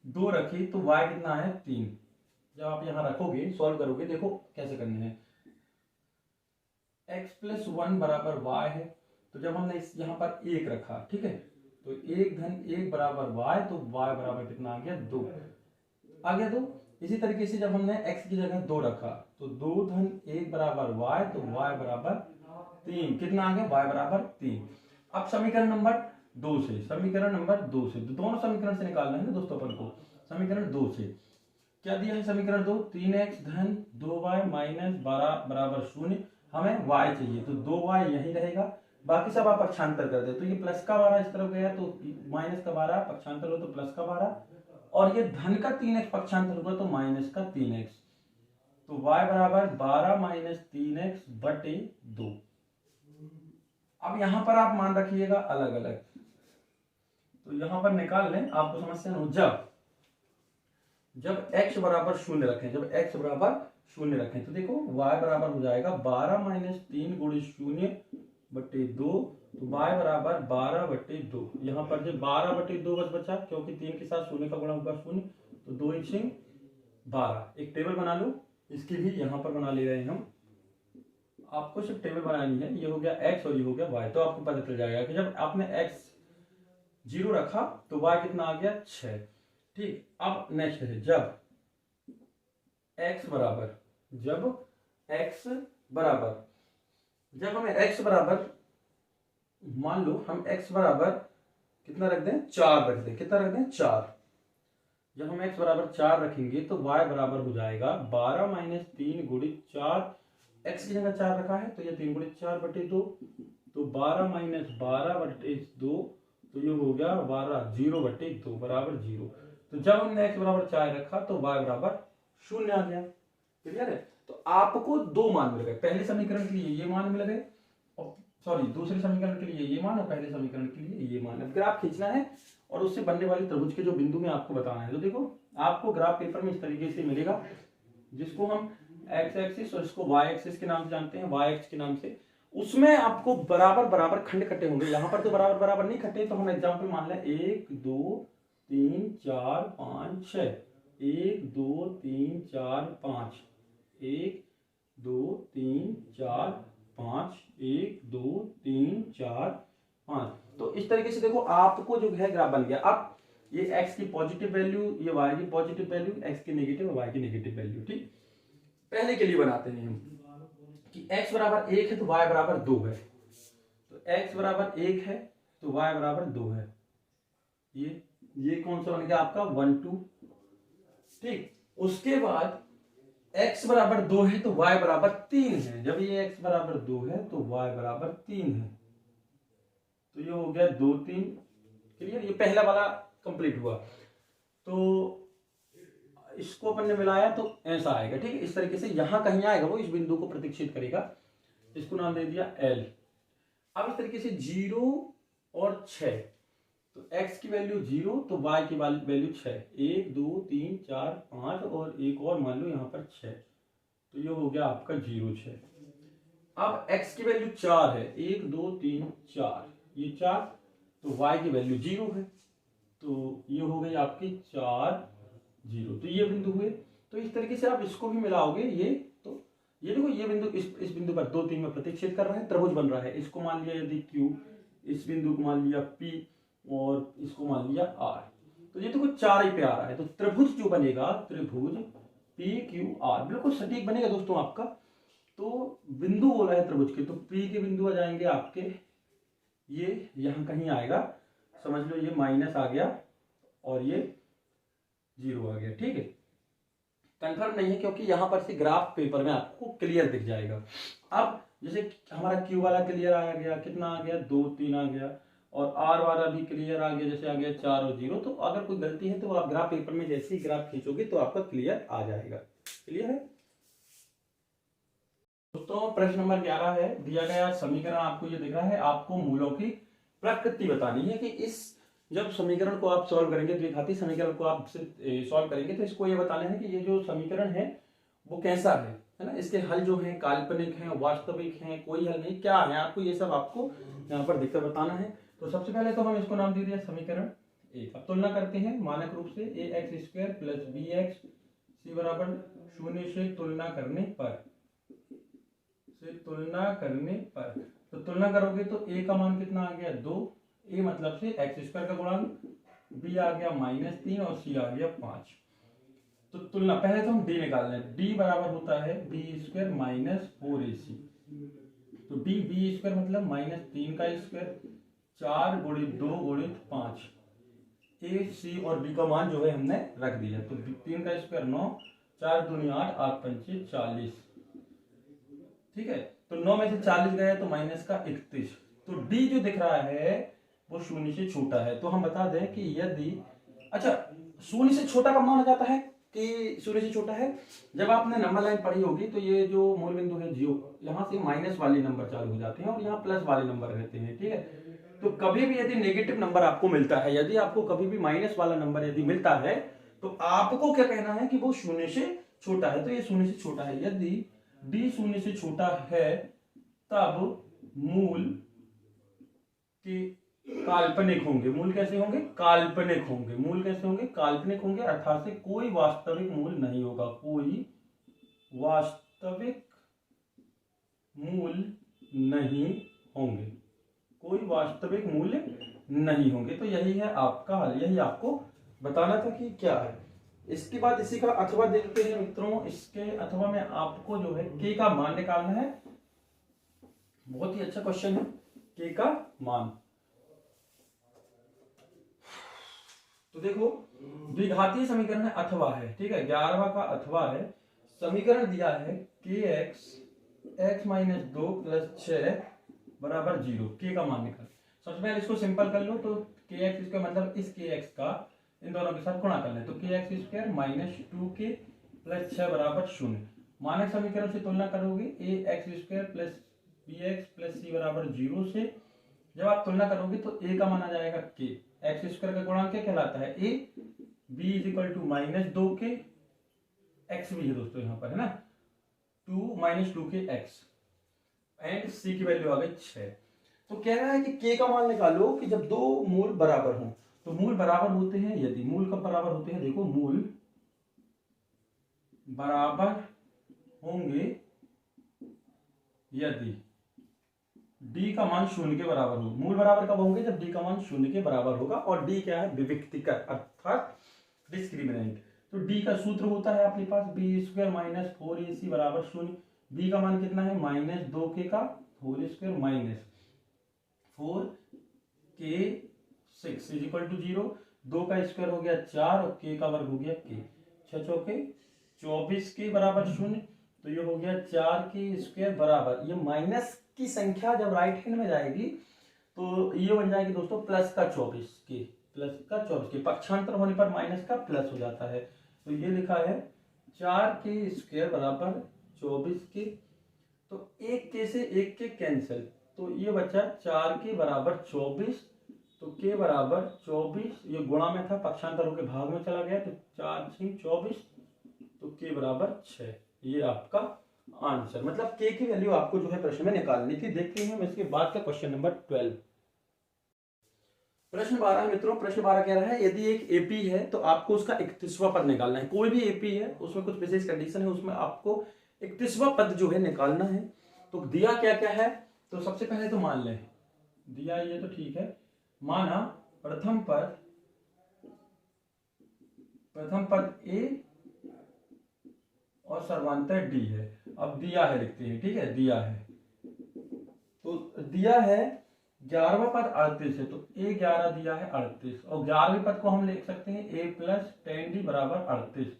2 रखी तो y कितना आया? 3। जब आप यहां रखोगे, सॉल्व करोगे, देखो कैसे करने हैं। x प्लस 1 बराबर y है, तो जब हमने इस यहां पर 1 रखा, ठीक है, तो 1 धन 1 बराबर y, तो y बराबर कितना आ गया? 2 आ गया। तो इसी तरीके से जब हमने x की जगह 2 रखा तो 2 धन 1 बराबर y, तो y बराबर 3। कितना आ गया? y बराबर 3। अब समीकरण नंबर 2 से, दोनों समीकरण से निकालना है ना दोस्तों अपन को। समीकरण 2 से क्या दिया है? समीकरण 2, 3x धन 2y माइनस 12 बराबर 0। हमें y चाहिए, तो 2y यही रहेगा, बाकी सब आप पक्षांतर कर दे। तो ये प्लस का 12 इस तरफ गया, तो माइनस का 12 पक्षांतर हो तो प्लस का 12, और ये धन का 3x पक्षांतर होगा तो माइनस का 3x। तो y बराबर 12 माइनस 3x बटे 2। अब यहां पर आप मान रखिएगा अलग अलग, तो यहां पर निकाल लें, आपको समस्या हो। जब x बराबर 0 रखें, तो देखो y बराबर हो जाएगा 12 माइनस 3 गुणे 0 बटे 2, तो y बराबर 12 बटे 2। यहाँ पर जब 12 बटे 2 बस बचा, क्योंकि 3 के साथ 0 का गुणा होगा 0, तो 2 × 12। एक टेबल बना लो, इसकी भी यहाँ पर बना ले रहे हैं हम। आपको सिर्फ टेबल बनानी है। ये हो गया x और ये हो गया y, तो आपको पता चल जाएगा कि जब आपने x 0 रखा तो y कितना आ गया? 6। ठीक। अब नेक्स्ट है, जब हमें x बराबर, मान लो हम x बराबर कितना रख दें? 4 रख दें। कितना रख दें? 4। जब हम x बराबर 4 रखेंगे तो y बराबर हो जाएगा 12 माइनस 3 गुणित 4। x की जगह 4 रखा है तो ये 3 गुणित 4 बटे 2, तो 12 माइनस 12 बटे 2, तो ये हो गया 12 0 बटे 2 बराबर 0। तो जब हमने x बराबर 4 रखा तो y बराबर 0 आ गया। क्लियर है? तो आपको दो मान मिल गए, पहले समीकरण के लिए ये मान मिल गए, और सॉरी दूसरे समीकरण के लिए ये मान, और पहले समीकरण के लिए ये मान। अब ग्राफ खींचना है और उससे बनने वाले त्रिभुज के जो बिंदु में आपको बताना है। तो देखो आपको ग्राफ पेपर में इस तरीके से मिलेगा, जिसको हम एक्स एक्सिस और इसको वाई एक्सिस के नाम से जानते हैं, वाई एक्स के नाम से। उसमें आपको बराबर बराबर खंड कटे होंगे, यहाँ पर तो बराबर बराबर नहीं कटे, तो हम एग्जाम्पल मान लें 1 2 3 4 5 6, 1 2 3 4 5, 1 2 3 4 5, 1 2 3 4 5। तो इस तरीके से देखो आपको जो है ग्राफ बन गया। अब ये x की पॉजिटिव वैल्यू, ये y की पॉजिटिव वैल्यू, x की नेगेटिव, y की नेगेटिव वैल्यू। ठीक, पहले के लिए बनाते हैं हम कि x बराबर 1 है तो y बराबर 2 है, तो x बराबर 1 है तो y बराबर 2 है। ये कौन सा बन गया आपका 1 2। ठीक, उसके बाद x बराबर 2 है तो y बराबर 3 है। जब ये x बराबर 2 है तो y बराबर 3 है, तो ये हो गया 2 3। क्लियर? ये पहला वाला कंप्लीट हुआ। तो इसको अपन ने मिलाया तो ऐसा आएगा। ठीक है, इस तरीके से यहां कहीं आएगा, वो इस बिंदु को प्रतिच्छेद करेगा, इसको नाम दे दिया L। अब इस तरीके से 0 और 6, तो x की वैल्यू 0 तो y की वैल्यू 6, 1 2 3 4 5 और एक और मान लो यहाँ पर 6, तो ये हो गया आपका 0 6। अब x की वैल्यू 4 है, 1 2 3 4, ये 4, तो y की वैल्यू 0 है, तो ये हो गई आपकी 4 0। तो ये बिंदु हुए। तो इस तरीके से आप इसको भी मिलाओगे, ये तो ये देखो ये बिंदु इस बिंदु पर 2 3 में प्रतिच्छेद कर रहा है, त्रिभुज बन रहा है। इसको मान लिया यदि Q, इस बिंदु को मान लिया P और इसको मान लिया R, तो ये देखो 4 ही पे आ रहा है। तो त्रिभुज जो बनेगा, त्रिभुज PQR बिल्कुल सटीक बनेगा दोस्तों आपका। तो बिंदु बोला है त्रिभुज के, तो P के बिंदु आ जाएंगे आपके, ये यहां कहीं आएगा, समझ लो ये माइनस आ गया और ये 0 आ गया। ठीक है, कंफर्म नहीं है क्योंकि यहां पर से ग्राफ पेपर में आपको क्लियर दिख जाएगा। अब जैसे हमारा Q वाला क्लियर आ गया, कितना आ गया 2 3 आ गया, और R वाला भी क्लियर आ गया, जैसे आ गया 4 और 0। तो अगर कोई गलती है तो आप ग्राफ पेपर में जैसे ही ग्राफ खींचोगे तो आपका क्लियर आ जाएगा। क्लियर है दोस्तों? प्रश्न नंबर 11 है, दिया गया समीकरण आपको ये दिख रहा है, आपको मूलों की प्रकृति बतानी है कि इस जब समीकरण को आप सॉल्व करेंगे, द्विघाती समीकरण को आप सॉल्व करेंगे, तो इसको ये बताना है कि ये जो समीकरण है वो कैसा है ना। इसके हल जो है काल्पनिक हैं, वास्तविक हैं, कोई हल नहीं, क्या है, आपको ये सब आपको यहाँ पर देखकर बताना है। तो सबसे पहले तो हम इसको नाम दे दिया समीकरण 1। अब तुलना करते हैं मानक रूप से, ax² प्लस bx c बराबर 0 से तुलना करने पर, तो तुलना करोगे तो a का मान कितना आ गया 2, a मतलब से x² का गुणांक, b आ गया -3 और c आ गया 5। तो तुलना पहले तो हम d निकाल लें, d बराबर होता है b² -4ac, तो b² मतलब -3 का स्क्वायर, 4 गुणित 2 गुणित 5, a c और b का मान जो है हमने रख दिया। तो 3 का स्क्वायर 9, 4 दूनी 8, 8 पंचे 40। ठीक है, तो 9 में से 40 गया तो माइनस का 31। तो d जो दिख रहा है वो 0 से छोटा है। तो हम बता दें कि यदि, अच्छा 0 से छोटा कब माना जाता है कि 0 से छोटा है? जब आपने नंबर लाइन पढ़ी होगी तो ये जो मूल बिंदु है 0, यहाँ से माइनस वाले नंबर चालू हो जाते हैं और यहाँ प्लस वाले नंबर रहते हैं। ठीक है, तो कभी भी यदि नेगेटिव नंबर आपको मिलता है, यदि आपको कभी भी माइनस वाला नंबर यदि मिलता है, तो आपको क्या कहना है कि वो 0 से छोटा है। तो ये 0 से छोटा है। यदि d 0 से छोटा है तब मूल के काल्पनिक होंगे। मूल कैसे होंगे? काल्पनिक होंगे। मूल कैसे होंगे? काल्पनिक होंगे, अर्थात से कोई वास्तविक मूल नहीं होगा, कोई वास्तविक मूल नहीं होंगे, कोई वास्तविक मूल्य नहीं होंगे। तो यही है आपका हल, यही आपको बताना था कि क्या है। इसके बाद इसी का अथवा देखते हैं मित्रों। इसके अथवा में आपको जो है k का मान निकालना है। बहुत ही अच्छा क्वेश्चन है, k का मान। तो देखो द्विघातीय समीकरण है अथवा है, ठीक है, 11वां का अथवा है। समीकरण दिया है के एक्स एक्स माइनस 2 प्लस 6 बराबर 0, के का मान निकाल। सबसे पहले इसको सिंपल कर लो, तो के एक्स इसका मतलब इस के एक्स का इन दोनों के साथ गुणा करना है, तो के x square minus 2k plus 6 बराबर 0। मानक समीकरण से तुलना करोगे a x square plus b x plus c बराबर 0 से। जब आप तुलना करोगे तो ए का मान आ जाएगा के, एक्स स्क्वायर का गुणांक क्या कहलाता है a, b is equal to minus 2k, x भी है दोस्तों यहाँ पर है ना, 2 माइनस 2k एक्स, एंड सी की वैल्यू आ गई 6। तो कह रहा है कि के का मान निकालो कि जब दो मूल बराबर हों। तो मूल बराबर होते हैं, यदि मूल कब बराबर होते हैं, देखो मूल बराबर होंगे यदि d का मान 0 के बराबर हो। मूल बराबर कब होंगे, जब d का मान 0 के बराबर होगा, और d क्या है, विविक्तिकर अर्थात डिस्क्रिमिनेंट। तो d का सूत्र होता है आपके पास बी स्क्वायर माइनस 4ac बराबर 0। b का मान कितना है, माइनस 2k का whole square minus 4k 6 is equal to 0। 2 का स्क्वायर हो गया 4 और k का वर्ग हो गया k, 6 चौके 24 के बराबर 0। तो ये हो गया 4k स्क्वायर बराबर, ये माइनस की संख्या जब राइट हैंड में जाएगी तो ये बन जाएगी दोस्तों प्लस का 24 के, प्लस का 24 के, पक्षांतर होने पर माइनस का प्लस हो जाता है। तो ये लिखा है 4k स्क्वायर बराबर 24 के, तो एक के से एक के कैंसिल, तो ये बचा 4k बराबर 24, तो k बराबर 24, ये गुणा में था पक्षांतर होकर भाग में चला गया, तो 4 6 24, तो k बराबर 6। ये आपका आंसर, मतलब k की वैल्यू आपको जो है प्रश्न में निकालनी थी। देखते हैं हम इसके बाद का क्वेश्चन नंबर 12। प्रश्न 12 मित्रों, प्रश्न 12 कह रहा है यदि एक एपी है तो आपको उसका 31वां पद निकालना है। कोई भी एपी है उसमें कुछ विशेष कंडीशन है, उसमें आपको 31वां पद जो है निकालना है। तो दिया क्या क्या है, तो सबसे पहले तो मान लें, दिया ये तो ठीक है, माना प्रथम पद ए और सर्वांतर डी है। अब दिया है लिखते हैं, ठीक है, दिया है, तो दिया है 11वां पद 38 है, तो ए 11 दिया है 38, और 11वें पद को हम लिख सकते हैं ए प्लस 10d बराबर 38।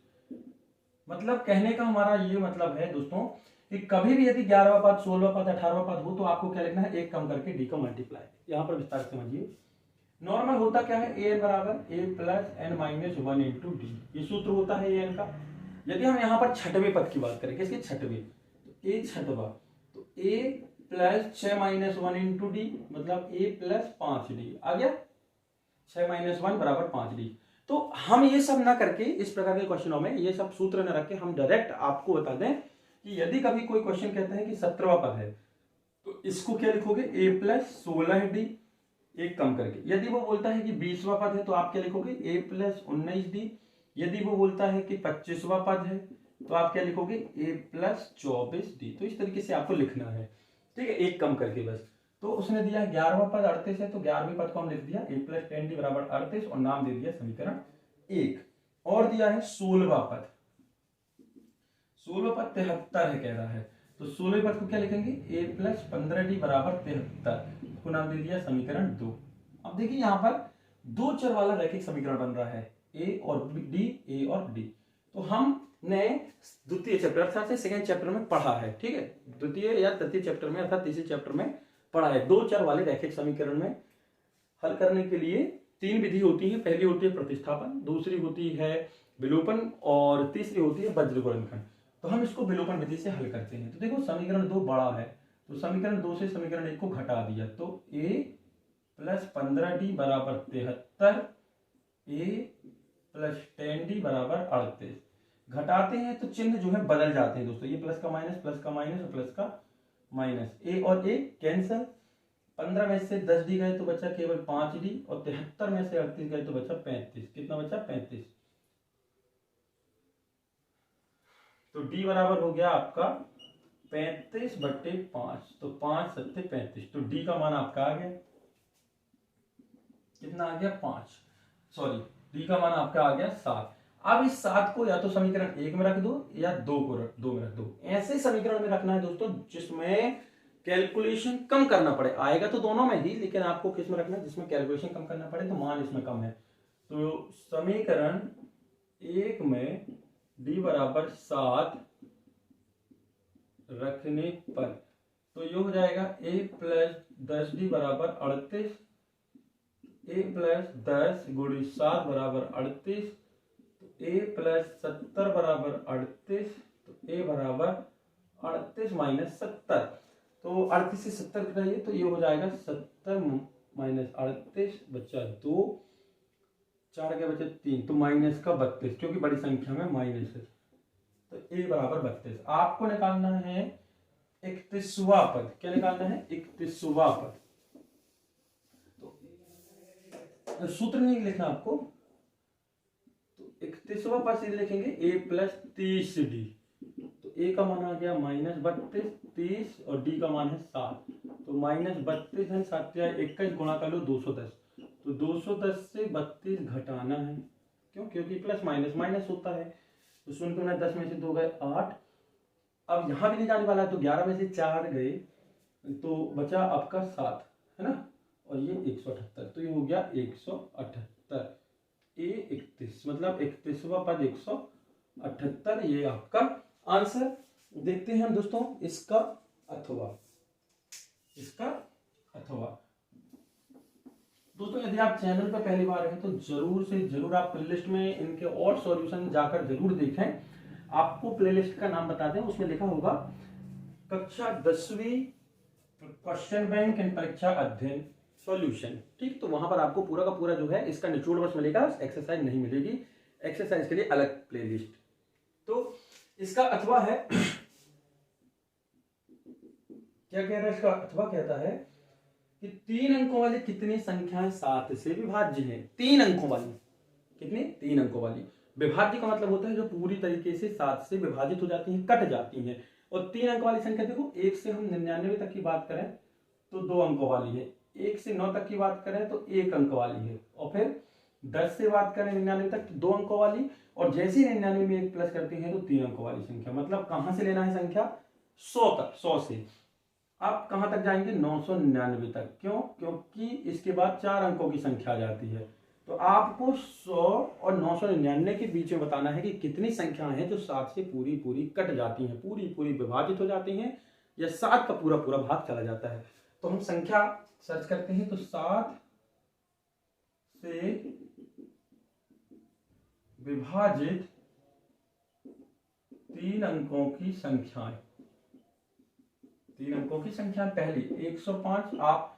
मतलब कहने का हमारा ये मतलब है दोस्तों कि कभी भी यदि 11वां पद 16वां पद 18वां पद हो तो आपको क्या लिखना है, एक कम करके डी का मल्टीप्लाई। यहाँ पर विस्तार से समझिए, नॉर्मल होता क्या है, ए एन बराबर a plus n minus 1 into d, ये सूत्र होता है ए एन का। यदि हम यहाँ पर छठवें पद की बात करें, किसके छठवें, तो ए छठवा, तो ए प्लस 6 माइनस 1 इंटू डी, मतलब ए प्लस 5d आ गया, 6 माइनस 1 बराबर 5d। तो हम ये सब ना करके, इस प्रकार के क्वेश्चनों में ये सब सूत्र न रख के हम डायरेक्ट आपको बता दें कि यदि कभी कोई क्वेश्चन कहता है कि 17वां पद है तो इसको क्या लिखोगे, ए प्लस 16d, एक कम करके। यदि वो बोलता है कि 20वां पद है तो आप क्या लिखोगे, ए प्लस 19d। यदि वो बोलता है कि 25वां पद है तो आप क्या लिखोगे, ए प्लस 24d। तो इस तरीके से आपको लिखना है, ठीक है, एक कम करके बस। तो उसने दिया 11वां पद 38 है, तो 11वें पद को हम लिख दिया ए प्लस 10d बराबर 38 और नाम दे दिया समीकरण 1। और दिया है 16वां पद, 16वां पद 73 है कह रहा है, तो 16वें पद को क्या लिखेंगे, ए प्लस 15d बराबर 73 को नाम दे दिया समीकरण 2। अब देखिए यहाँ पर दो चर वाला रैखिक समीकरण बन रहा है, ए और डी, ए और डी। तो हमने द्वितीय चैप्टर अर्थात सेकंड चैप्टर में पढ़ा है, ठीक है, द्वितीय या तृतीय चैप्टर में अर्थात तीसरे चैप्टर में पढ़ा है, दो चर वाले रैखिक समीकरण में हल करने के लिए तीन विधि होती है। पहली होती है प्रतिस्थापन, दूसरी होती है विलोपन और तीसरी होती है वज्र गुणनखंड। तो हम इसको विलोपन विधि से हल करते हैं। तो देखो समीकरण 2 बड़ा है, तो समीकरण 2 से समीकरण 1 को घटा दिया, तो a प्लस 15d बराबर 73, a प्लस 10d बराबर 38। घटाते हैं तो चिन्ह जो है बदल जाते हैं दोस्तों, ये प्लस का माइनस, प्लस का माइनस और प्लस का माइनस, a और a कैंसल। 15 में से 10d गए तो बचा केवल 5d, और 73 में से 38 गए तो बचा 35। कितना बचा, 35। तो d बराबर हो गया आपका 35/5, तो 5 7 35, तो d का मान आपका आ गया, कितना आ गया, 5, सॉरी d का मान आपका आ गया 7। अब इस 7 को या तो समीकरण 1 में रख दो या 2 में रख दो। ऐसे समीकरण में रखना है दोस्तों जिसमें कैलकुलेशन कम करना पड़े, आएगा तो दोनों में ही, लेकिन आपको किस में रखना है, जिसमें कैलकुलेशन कम करना पड़े, तो मान इसमें कम है। तो समीकरण 1 में d बराबर 7 रखने पर तो ये हो जाएगा a प्लस 10d बराबर 38, a प्लस 10 गुणी 7 बराबर 38, तो a प्लस 70 बराबर 38, तो a बराबर 38 माइनस 70, तो 38 से 70 घटाइए तो ये हो जाएगा 70 माइनस 38 बचा 2, 4 के बचे 3, तो माइनस का 32, क्योंकि बड़ी संख्या में माइनस है, तो a बराबर 32। आपको निकालना है 31वां पद। क्या निकालना है? 31वां पद। तो सूत्र नहीं लिखना आपको, तो 31वां पद सीधे लिखेंगे a प्लस 30d, तो a का मान आ गया -32, 30 और d का मान है 7, तो -32 है 7 21 गुणा कर लो 210, तो 210 से 32 घटाना है, क्यों? क्योंकि प्लस माइनस माइनस होता है, तो शून्य में 10 में से 2 गए 8, अब यहां भी नहीं जाने वाला है, तो 11 में से 4 गए तो बचा आपका 7, है ना, और ये 178, तो ये हो गया 178 a 31, मतलब 31वां पद 178, ये आपका आंसर। देखते हैं हम दोस्तों इसका अथवा दोस्तों यदि आप चैनल पर पहली बार हैं तो जरूर से जरूर आप प्लेलिस्ट में इनके और सॉल्यूशन जाकर जरूर देखें। आपको प्लेलिस्ट का नाम बता दें, उसमें लिखा होगा कक्षा 10वीं क्वेश्चन बैंक एंड परीक्षा अध्ययन सॉल्यूशन, ठीक। तो वहां पर आपको पूरा का पूरा जो है इसका निचोड़ बस मिलेगा, एक्सरसाइज नहीं मिलेगी, एक्सरसाइज के लिए अलग प्लेलिस्ट। तो इसका अथवा है क्या कह रहा है? इसका अथवा कहता है कि 3 अंकों वाली कितनी संख्याएं 7 से विभाज्य हैं? 3 अंकों वाली कितनी? 3 अंकों वाली। विभाज्य का मतलब होता है जो पूरी तरीके से 7 से विभाजित हो जाती हैं, कट जाती हैं। और 3 अंक वाली संख्या देखो, 1 से हम 99 तक की बात करें तो 2 अंकों वाली है, 1 से 9 तक की बात करें तो 1 अंक वाली है, और फिर 10 से बात करें 99 तक तो 2 अंकों वाली, और जैसे ही 99 में 1 प्लस करते हैं तो 3 अंकों वाली संख्या। मतलब कहां से लेना है संख्या? 100 तक, 100 से आप कहां तक जाएंगे? 999 तक। क्यों? क्योंकि इसके बाद 4 अंकों की संख्या आ जाती है। तो आपको 100 और 999 के बीच में बताना है कि कितनी संख्याएं हैं जो 7 से पूरी पूरी कट जाती हैं, पूरी पूरी विभाजित हो जाती हैं, या 7 का पूरा पूरा भाग चला जाता है। तो हम संख्या सर्च करते हैं, तो 7 से विभाजित 3 अंकों की संख्याएं, 3 अंकों की संख्या पहली 105, आप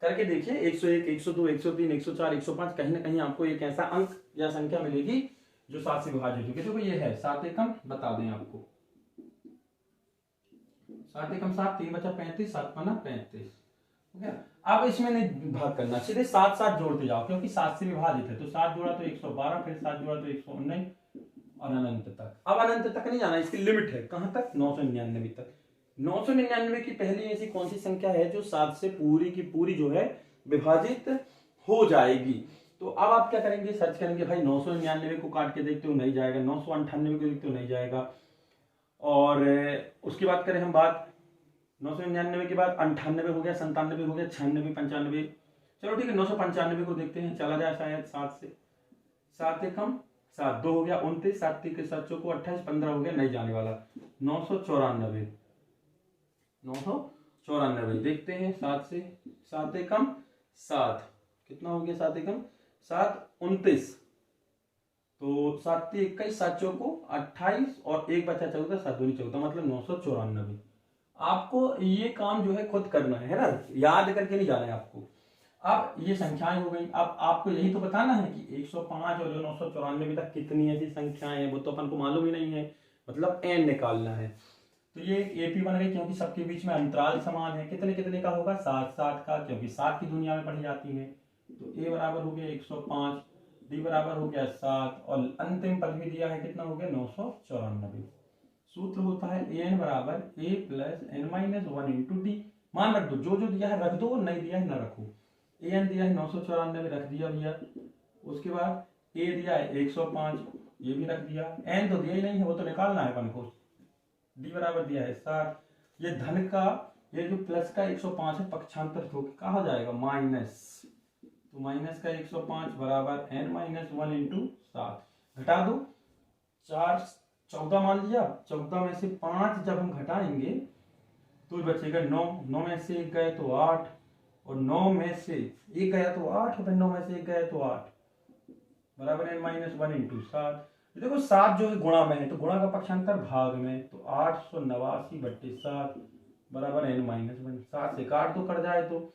करके देखिए, 101, 102, 103, 104, 105, कहीं ना कहीं आपको एक ऐसा अंक या संख्या मिलेगी जो 7 से विभाजित होगी। देखो ये है 7 एकम, बता दें आपको 7 एकम 7, 3 बचा 35, 7 पन्ना 35, हो गया। अब इसमें नहीं भाग करना, सीधे 7 7 जोड़ते जाओ, क्योंकि 7 से विभाजित है, तो 7 जोड़ा तो 112, फिर 7 जोड़ा तो 119 और अनंत तक। अब अनंत तक नहीं जाना, इसकी लिमिट है कहां तक? 999 तक। 999 की पहली ऐसी कौन सी संख्या है जो 7 से पूरी की पूरी जो है विभाजित हो जाएगी? तो अब आप क्या करेंगे? सर्च करेंगे, भाई 999 को काट के देखते हो नहीं जाएगा, 998 को देखते हो नहीं जाएगा, और उसकी बात करें हम बात 999 के बाद 98 हो गया, 97 हो गया, 96, 95, चलो ठीक है 995 को देखते हैं, चला जाए शायद 7 से। 7 एकम 7, 2 हो गया 29, 7 के 7 चौको 28, 15 हो गया, नहीं जाने वाला। 994 देखते हैं 7 से। 7 एकम 7, कितना हो गया? 7 एकम 7, 29, तो 7 के 21, 7 चौको 28 और 1 बचा 14, 7 दूनी 14, मतलब 994। आपको ये काम जो है खुद करना है ना, याद करके नहीं जाना है आपको। अब ये संख्याएं हो गई, अब आपको यही तो बताना है कि 105 और 994 तक कितनी ऐसी संख्याएं हैं, वो तो अपन को मालूम ही नहीं है, मतलब n निकालना है। तो ये एपी बन गई, क्योंकि सबके बीच में अंतराल समान है। कितने कितने का होगा? 7 7 का, क्योंकि 7 की दुनिया में पढ़ी जाती है। तो a बराबर हो गया 105, d बराबर हो गया 7, और अंतिम पद भी दिया है, कितना हो गया? 994। सूत्र होता है an बराबर a plus n-1 into D. मान रख दो, जो जो दिया है रख दो, नहीं दिया है ना रखो। an दिया है 994, रख दिया भैया। उसके बाद a दिया है 105, ये भी रख दिया। n तो दिया ही नहीं है, वो तो निकालना है अपन को। d बराबर दिया है 7, ये धन का, ये जो प्लस का 105 है पक्षांतर होकर कहा जाएगा माइनस, तो माइनस का 105 बराबर n-1 इंटू 7। घटा दो, 4 14 मान लिया, 14 में से 5 जब हम घटाएंगे तो बचेगा 9, 9 में से 1 गए तो 8, और 9 में से 1 गया तो 8, और 9 में से 1 गया तो 8 बराबर n-1 इंटू 7। देखो 7 जो है गुणा में है, तो गुणा का पक्षांतर भाग में, तो 889/7 बराबर n-1। 7 से काट दो, कट जाए तो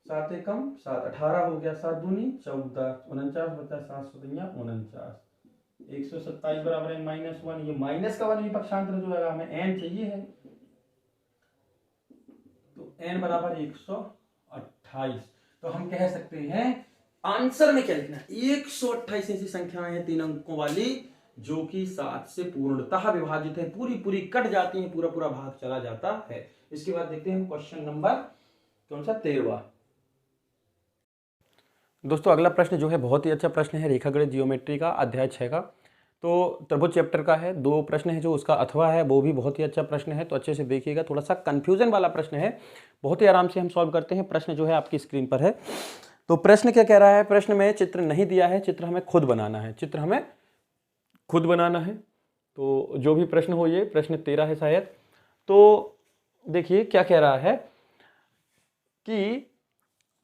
7 एकम 7, 18 हो गया, 7 दूनी 14, 49 बचा 7 सतैया 49, 127 बराबर n-1। ये माइनस का वन भी पक्षांतर जो है हमें n चाहिए है, तो n बराबर 128। तो हम कह सकते हैं आंसर में क्या लिखना, 128 ऐसी संख्याएं हैं 3 अंकों वाली जो कि 7 से पूर्णतः विभाजित है, पूरी पूरी कट जाती है, पूरा पूरा भाग चला जाता है। इसके बाद देखते हैं क्वेश्चन नंबर कौन सा, 13वां। दोस्तों अगला प्रश्न जो है बहुत ही अच्छा प्रश्न है, रेखागणित जियोमेट्री का, अध्याय 6 का। तो त्रिभुज चैप्टर का है, 2 प्रश्न है, जो उसका अथवा है वो भी बहुत ही अच्छा प्रश्न है, तो अच्छे से देखिएगा। थोड़ा सा कंफ्यूजन वाला प्रश्न है, बहुत ही आराम से हम सॉल्व करते हैं। प्रश्न जो है आपकी स्क्रीन पर है। तो प्रश्न क्या कह रहा है, प्रश्न में चित्र नहीं दिया है, चित्र हमें खुद बनाना है, चित्र हमें खुद बनाना है। तो जो भी प्रश्न हो, ये प्रश्न 13 है शायद। तो देखिए क्या कह रहा है कि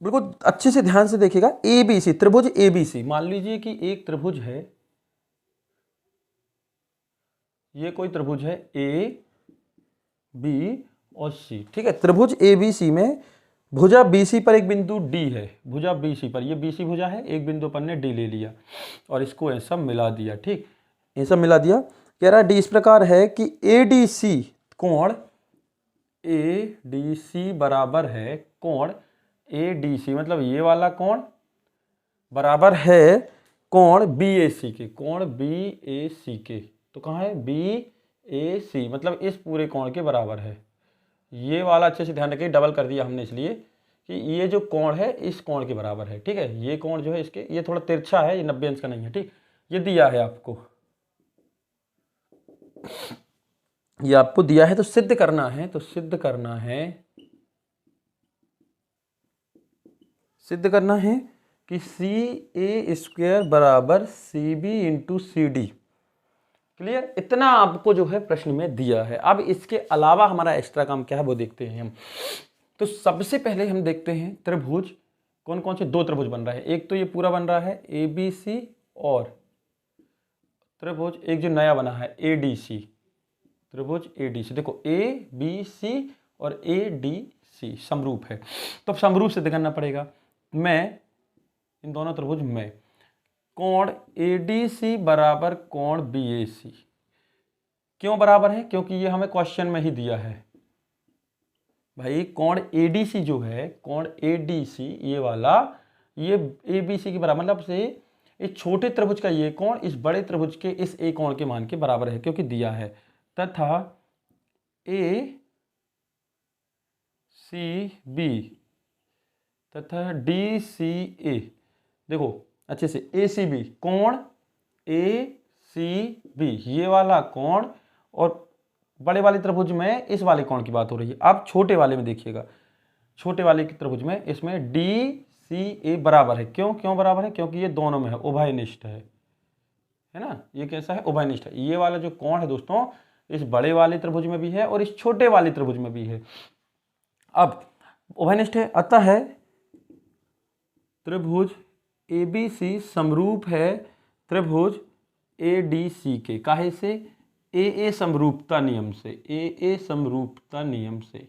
बिल्कुल अच्छे से ध्यान से देखिएगा, ABC त्रिभुज ABC, मान लीजिए कि एक त्रिभुज है, ये कोई त्रिभुज है A B और C, ठीक है। त्रिभुज ABC में भुजा BC पर एक बिंदु D है, भुजा BC पर, ये BC भुजा है, एक बिंदु पर ने D ले लिया और इसको ऐसा मिला दिया, ठीक, ऐसा मिला दिया। कह रहा है D इस प्रकार है कि ADC कोण, ADC बराबर है कोण ADC, मतलब ये वाला कोण बराबर है कोण BAC के, कोण BAC के। तो कहाँ है, BAC, मतलब इस पूरे कोण के बराबर है। ये वाला अच्छे से ध्यान रखिए, डबल कर दिया हमने इसलिए कि ये जो कोण है इस कोण के बराबर है, ठीक है। ये कोण जो है इसके, ये थोड़ा तिरछा है, ये 90 अंश का नहीं है, ठीक। ये दिया है आपको, ये आपको दिया है, तो सिद्ध करना है, तो सिद्ध करना है, सिद्ध करना है कि CA² बराबर CB इंटू CD। क्लियर, इतना आपको जो है प्रश्न में दिया है। अब इसके अलावा हमारा एक्स्ट्रा काम क्या है वो देखते हैं हम। तो सबसे पहले हम देखते हैं त्रिभुज, कौन कौन से 2 त्रिभुज बन रहा है। एक तो ये पूरा बन रहा है ABC, और त्रिभुज एक जो नया बना है ADC, त्रिभुज ADC। देखो ABC और ADC समरूप है, तो अब समरूप सिद्ध करना पड़ेगा। मैं इन दोनों त्रिभुज में कोण ADC बराबर कोण BAC, क्यों बराबर है, क्योंकि ये हमें क्वेश्चन में ही दिया है भाई। कोण ADC जो है, कोण ADC ये वाला, ये ABC के बराबर, मतलब से इस छोटे त्रिभुज का ये कोण इस बड़े त्रिभुज के इस A कोण के मान के बराबर है, क्योंकि दिया है। तथा ACB तथा DCA, देखो अच्छे से, ACB कोण ACB ये वाला कोण, और बड़े वाले त्रिभुज में इस वाले कोण की बात हो रही है। अब छोटे वाले में देखिएगा, छोटे वाले के त्रिभुज में इसमें DCA बराबर है। क्यों क्यों बराबर है, क्योंकि ये दोनों में है, उभयनिष्ठ है ना। ये कैसा है, उभयनिष्ठ है। ये वाला जो कोण है दोस्तों, इस बड़े वाले त्रिभुज में भी है और इस छोटे वाले त्रिभुज में भी है। अब उभयनिष्ठ है, अतः है त्रिभुज ABC समरूप है त्रिभुज ADC के, काहे से, AA समरूपता नियम से, AA समरूपता नियम से,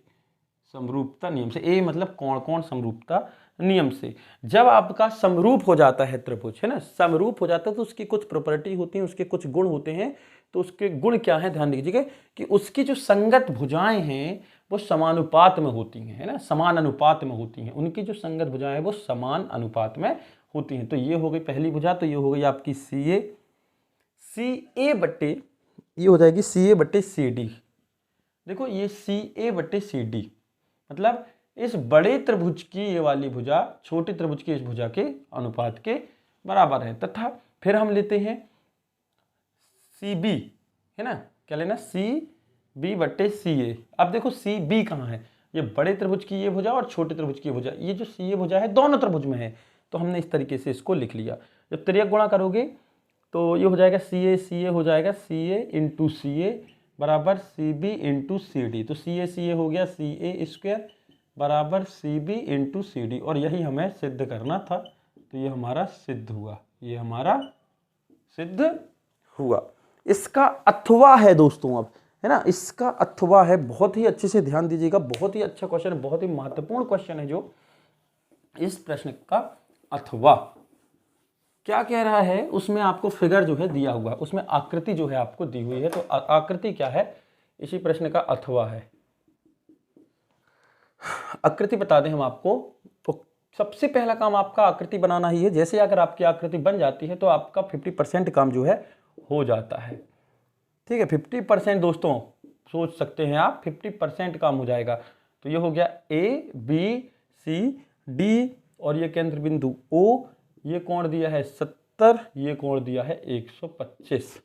समरूपता नियम से, A मतलब कोण, कोण समरूपता नियम से। जब आपका समरूप हो जाता है त्रिभुज, है ना, समरूप हो जाता है, तो उसकी कुछ प्रॉपर्टी होती है, उसके कुछ गुण होते हैं। तो उसके गुण क्या है, ध्यान दीजिएगा कि उसकी जो संगत भुजाएं हैं वो समानुपात में होती हैं, है ना, समान अनुपात में होती हैं। उनकी जो संगत भुजाएं हैं वो समान अनुपात में होती हैं। तो ये हो गई पहली भुजा, तो ये हो गई आपकी CA बट्टे, ये हो जाएगी CA बट्टे CD। देखो ये CA बट्टे CD, मतलब इस बड़े त्रिभुज की ये वाली भुजा छोटे त्रिभुज की इस भुजा के अनुपात के बराबर है। तथा फिर हम लेते हैं CB, है ना, क्या लेना, CB बट्टे CA। अब देखो CB कहाँ है, ये बड़े त्रिभुज की ये भुजा और छोटे त्रिभुज की भुजा, ये जो CA भुजा है दोनों त्रिभुज में है, तो हमने इस तरीके से इसको लिख लिया। जब त्रियक गुणा करोगे तो ये हो जाएगा सी ए हो जाएगा सी ए इंटू सी ए बराबर C B into C D. तो सी ए हो गया सी ए स्क्वायर बराबर C B into C D, और यही हमें सिद्ध करना था। तो ये हमारा सिद्ध हुआ, ये हमारा सिद्ध हुआ। इसका अथवा है दोस्तों, अब है ना, इसका अथवा है। बहुत ही अच्छे से ध्यान दीजिएगा, बहुत ही अच्छा क्वेश्चन है, बहुत ही महत्वपूर्ण क्वेश्चन है जो इस प्रश्न का अथवा क्या कह रहा है। उसमें आपको फिगर जो है दिया हुआ है, उसमें आकृति जो है आपको दी हुई है। तो आकृति क्या है, इसी प्रश्न का अथवा है। आकृति बता दें हम आपको, तो सबसे पहला काम आपका आकृति बनाना ही है। जैसे अगर आपकी आकृति बन जाती है तो आपका 50% काम जो है हो जाता है। ठीक है, 50% दोस्तों सोच सकते हैं आप, 50% काम हो जाएगा। तो ये हो गया ए बी सी डी, और ये केंद्र बिंदु ओ, ये कोण दिया है 70, ये कोण दिया है 125।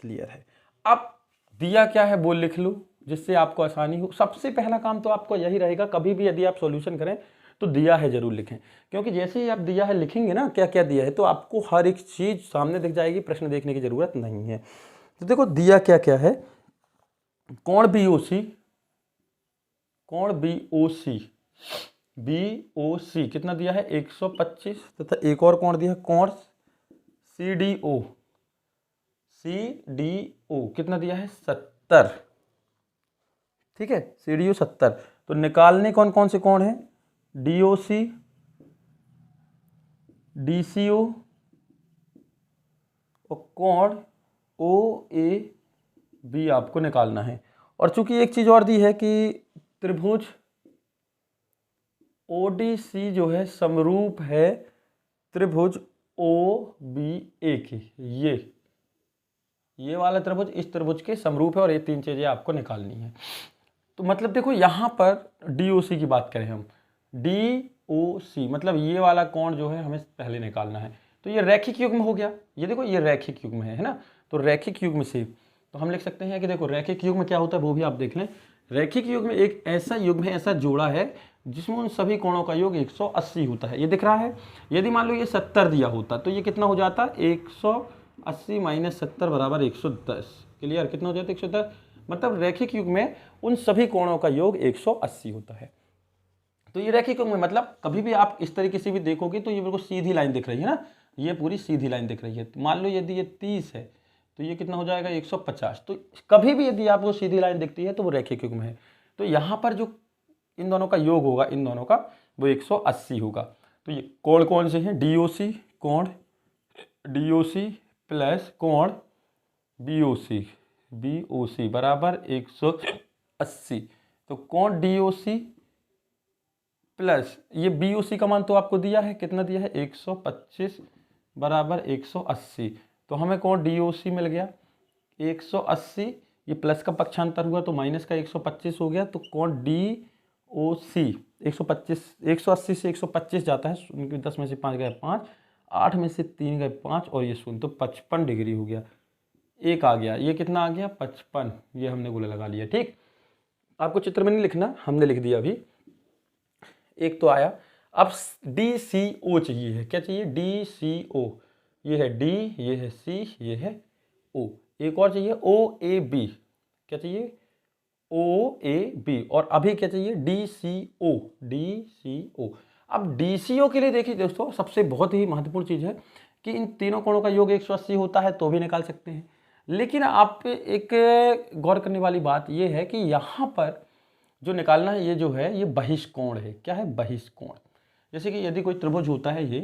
क्लियर है। अब दिया क्या है वो लिख लो जिससे आपको आसानी हो। सबसे पहला काम तो आपको यही रहेगा, कभी भी यदि आप सॉल्यूशन करें तो दिया है जरूर लिखें, क्योंकि जैसे ही आप दिया है लिखेंगे ना क्या क्या दिया है, तो आपको हर एक चीज सामने दिख जाएगी, प्रश्न देखने की जरूरत नहीं है। तो देखो दिया क्या क्या है, कोण बीओसी, कोण बीओसी, बीओसी कितना दिया है 125, तथा एक और कोण दिया है कोण सीडीओ, सीडीओ कितना दिया है 70। ठीक है, सीडीओ 70। तो निकालने कौन कौन से कोण है, डीओसी, डीसीओ और कोण ओ ए बी आपको निकालना है। और चूंकि एक चीज और दी है कि त्रिभुज ओडीसी जो है समरूप है त्रिभुज ओ बी ए के, ये वाला त्रिभुज इस त्रिभुज के समरूप है, और ये तीन चीजें आपको निकालनी है। तो मतलब देखो यहां पर डीओसी की बात करें हम, डीओसी मतलब ये वाला कोण जो है हमें पहले निकालना है। तो ये रैखिक युग्म हो गया, ये देखो ये रैखिक युग्म है ना। तो रैखिक युग्म से तो हम लिख सकते हैं कि देखो रैखिक युग्म क्या होता है वो भी आप देख लें। रैखिक युग्म एक ऐसा युग्म है, ऐसा जोड़ा है जिसमें उन सभी कोणों का योग 180 होता है। ये दिख रहा है। यदि मान लो ये 70 दिया होता तो ये कितना हो जाता, 180 माइनस 70 बराबर 110। क्लियर, कितना हो जाता 110। मतलब रैखिक युग्म में उन सभी कोणों का योग 180 होता है। तो ये रैखिक युग्म में मतलब कभी भी आप इस तरीके से भी देखोगे तो ये बिल्कुल सीधी लाइन दिख रही है ना, ये पूरी सीधी लाइन दिख रही है। मान लो यदि ये 30 है तो ये कितना हो जाएगा 150। तो कभी भी यदि आपको सीधी लाइन दिखती है तो वो रैखिक युग्म है। तो यहाँ पर जो इन दोनों का योग होगा, इन दोनों का, वो 180 होगा। तो ये कोण कौन से हैं, डीओसी, कोण डीओसी प्लस कोण बीओसी, बीओसी बराबर 180। तो कोण डीओसी प्लस ये बीओसी का मान तो आपको दिया है, कितना दिया है 125 बराबर 180। तो हमें कोण डीओसी मिल गया 180, ये प्लस का पक्षांतर हुआ तो माइनस का 125 हो गया। तो कोण डीओसी 125, 180 से 125 जाता है, 10 में से 5 गए 5, 8 में से 3 गए 5 और ये 0, तो 55 डिग्री हो गया। एक आ गया, ये कितना आ गया 55, ये हमने गोला लगा लिया। ठीक, आपको चित्र में नहीं लिखना, हमने लिख दिया अभी। एक तो आया। अब डी सी ओ चाहिए है, क्या चाहिए, डी सी ओ, ये है डी, ये है सी, ये है ओ। एक और चाहिए ओ ए बी, क्या चाहिए ओ ए बी, और अभी क्या चाहिए डी सी ओ, डी सी ओ। अब डी सी ओ के लिए देखिए दोस्तों, सबसे बहुत ही महत्वपूर्ण चीज है कि इन तीनों कोणों का योग 180 होता है तो भी निकाल सकते हैं। लेकिन आप एक गौर करने वाली बात यह है कि यहाँ पर जो निकालना है ये जो है ये बहिष्कोण है। क्या है, बहिष्कोण। जैसे कि यदि कोई त्रिभुज होता है ये,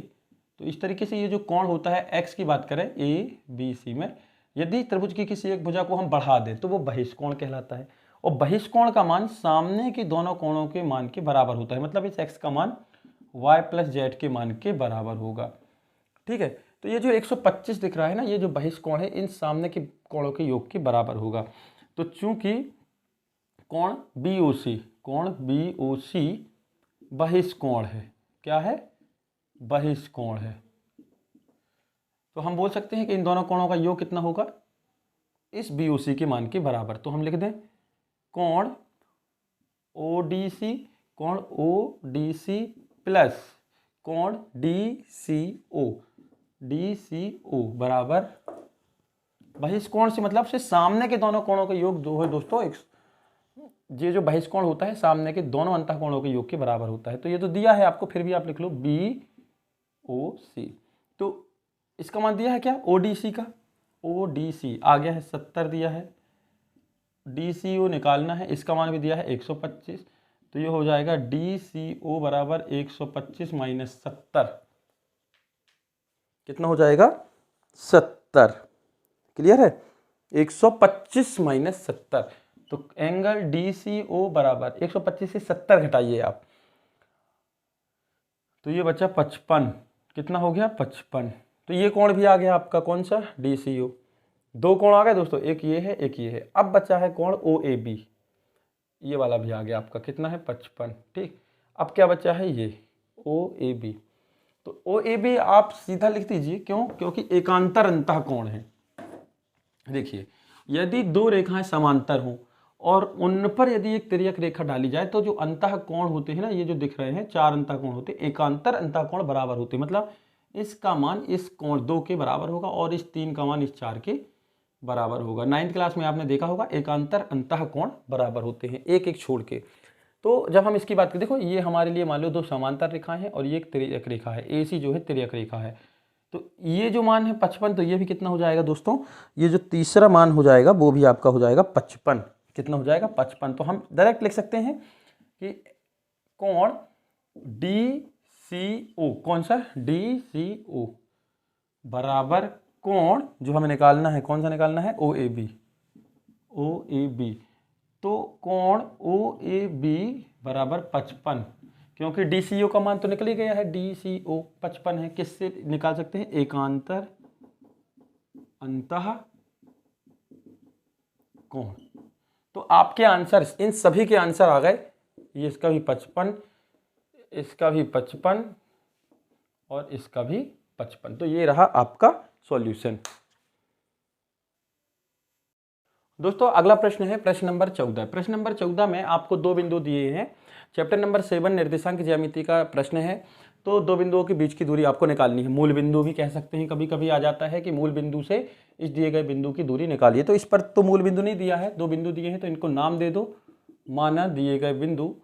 तो इस तरीके से ये जो कोण होता है एक्स की बात करें ए बी सी में, यदि त्रिभुज की किसी एक भुजा को हम बढ़ा दें तो वो बहिष्कोण कहलाता है। और बहिष्कोण का मान सामने के दोनों कोणों के मान के बराबर होता है, मतलब इस एक्स का मान y प्लस जेड के मान के बराबर होगा। ठीक है, तो ये जो 125 दिख रहा है ना, ये जो बहिष्कोण है इन सामने के कोणों के योग के बराबर होगा। तो चूंकि कोण बीओसी, कोण बीओसी बहिष्कोण है, क्या है, बहिष्कोण है, तो हम बोल सकते हैं कि इन दोनों कोणों का योग कितना होगा, इस बीओसी के मान के बराबर। तो हम लिख दें कोण ओडीसी, कोण ओडीसी प्लस कोण डी सी ओ बराबर बहिष्कोण से मतलब से सामने के दोनों कोणों का योग जो है दोस्तों, ये जो बहिष्कोण होता है सामने के दोनों अंतःकोणों के योग के बराबर होता है। तो ये तो दिया है आपको, फिर भी आप लिख लो बी ओ सी। तो इसका मान दिया है क्या, ओ डी सी का, ओ डी सी आ गया है 70 दिया है, डी सी ओ निकालना है, इसका मान भी दिया है 125। तो ये हो जाएगा डी सी ओ बराबर 125 माइनस 70, कितना हो जाएगा 70। क्लियर है, 125 माइनस 70। तो एंगल डी सी ओ बराबर 125 से 70 घटाइए आप, तो ये बचा 55, कितना हो गया 55। तो ये कोण भी आ गया आपका, कौन सा, डी सी ओ। दो कोण आ गए दोस्तों, एक ये है एक ये है। अब बचा है कोण ओ ए बी, ये वाला भी आ गया आपका, कितना है 55। ठीक, अब क्या बचा है ये ओ ए बी। तो ओ ए बी आप सीधा लिख दीजिए, क्यों, क्योंकि एकांतर अंतःकोण है। देखिए यदि दो रेखाएं समांतर हों और उन पर यदि एक तिर्यक रेखा डाली जाए तो जो अंतःकोण होते हैं ना, ये जो दिख रहे हैं 4 अंतःकोण होते हैं, एकांतर अंतःकोण बराबर होते हैं। मतलब इसका मान इस कोण 2 के बराबर होगा और इस 3 का मान इस 4 के बराबर होगा। 9th क्लास में आपने देखा होगा एकांतर अंतःकोण बराबर होते हैं, एक एक छोड़ के। तो जब हम इसकी बात करें, देखो ये हमारे लिए मान लो दो समांतर रेखाएं हैं और ये एक तिर्यक रेखा है, ए सी जो है तिर्यक रेखा है। तो ये जो मान है 55, तो ये भी कितना हो जाएगा दोस्तों, ये जो तीसरा मान हो जाएगा वो भी आपका हो जाएगा 55। कितना हो जाएगा 55। तो हम डायरेक्ट लिख सकते हैं कि कोण डी सी ओ, कौन सा, डी सी ओ बराबर कोण जो हमें निकालना है, कौन सा निकालना है, ओ A B, O A B. तो कोण ओ ए बी बराबर 55, क्योंकि डी सी ओ का मान तो निकल ही गया है, डी सी ओ 55 है। किससे निकाल सकते हैं, एकांतर अंतः कोण। तो आपके आंसर, इन सभी के आंसर आ गए, ये इसका भी 55, इसका भी 55 और इसका भी 55। तो ये रहा आपका सॉल्यूशन। दोस्तों अगला प्रश्न है प्रश्न नंबर 14। प्रश्न नंबर 14 में आपको दो बिंदु दिए हैं, चैप्टर नंबर 7 निर्देशांक ज्यामिति का प्रश्न है। तो दो बिंदुओं के बीच की दूरी आपको निकालनी है, मूल बिंदु भी कह सकते हैं, कभी कभी आ जाता है कि मूल बिंदु से इस दिए गए बिंदु की दूरी निकालिए। तो इस पर तो मूल बिंदु नहीं दिया है, दो बिंदु दिए हैं, तो इनको नाम दे दो। माना दिए गए बिंदु,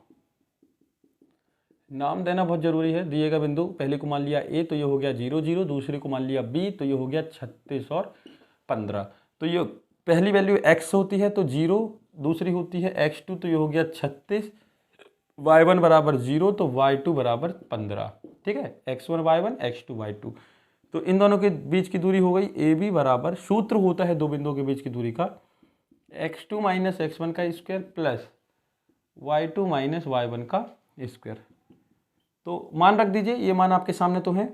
नाम देना बहुत जरूरी है। दिए गए बिंदु, पहले को मान लिया ए, तो ये हो गया 0 0, दूसरे को मान लिया बी, तो ये हो गया 36 और 15। तो ये पहली वैल्यू x होती है तो 0, दूसरी होती है x2, तो ये हो गया 36, y1 बराबर 0, तो y2 बराबर 15। ठीक है, x1 y1 x2 y2। तो इन दोनों के बीच की दूरी हो गई ए बी बराबर, सूत्र होता है दो बिंदुओं के बीच की दूरी का, x2 माइनस x1 का square plus y2 minus y1 का स्क्वायर। तो मान रख दीजिए, ये मान आपके सामने तो है,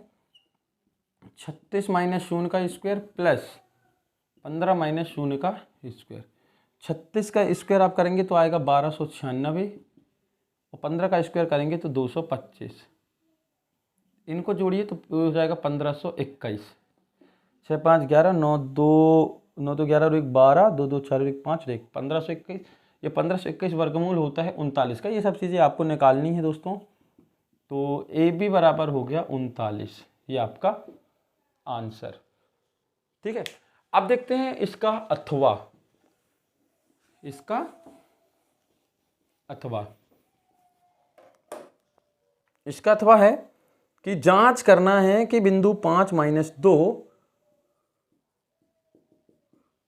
36 माइनस 0 का स्क्वायर प्लस 15 माइनस 0 का स्क्वायर। 36 का स्क्वायर आप करेंगे तो आएगा 1296 और 15 का स्क्वायर करेंगे तो 225। इनको जोड़िए तो हो जाएगा 1521। 6 5 11, 9 2 9 2 11 और 1 12, 2 2 4 और 1 5 और 1 1521। ये 1521 वर्गमूल होता है 39 का। ये सब चीज़ें आपको निकालनी है दोस्तों। तो ए बी बराबर हो गया 39, ये आपका आंसर। ठीक है, अब देखते हैं इसका अथवा, इसका अथवा, इसका अथवा है कि जांच करना है कि बिंदु 5 माइनस 2,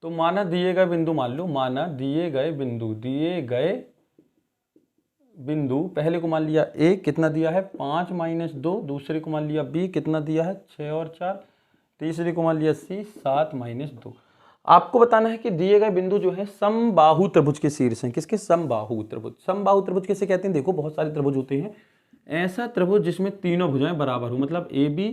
तो माना दिए गए बिंदु, मान लो माना दिए गए बिंदु पहले को मान लिया ए, कितना दिया है 5 माइनस 2, दूसरे को मान लिया बी, कितना दिया है 6 और 4, तीसरे को मान लिया सी 7 माइनस 2। आपको बताना है कि दिए गए बिंदु जो है समबाहु त्रिभुज के शीर्ष हैं। किसके, समबाहु त्रिभुज। समबाहु त्रिभुज किसे कहते हैं, देखो बहुत सारे त्रिभुज होते हैं, ऐसा त्रिभुज जिसमें तीनों भुजाएं बराबर हो। मतलब ए बी,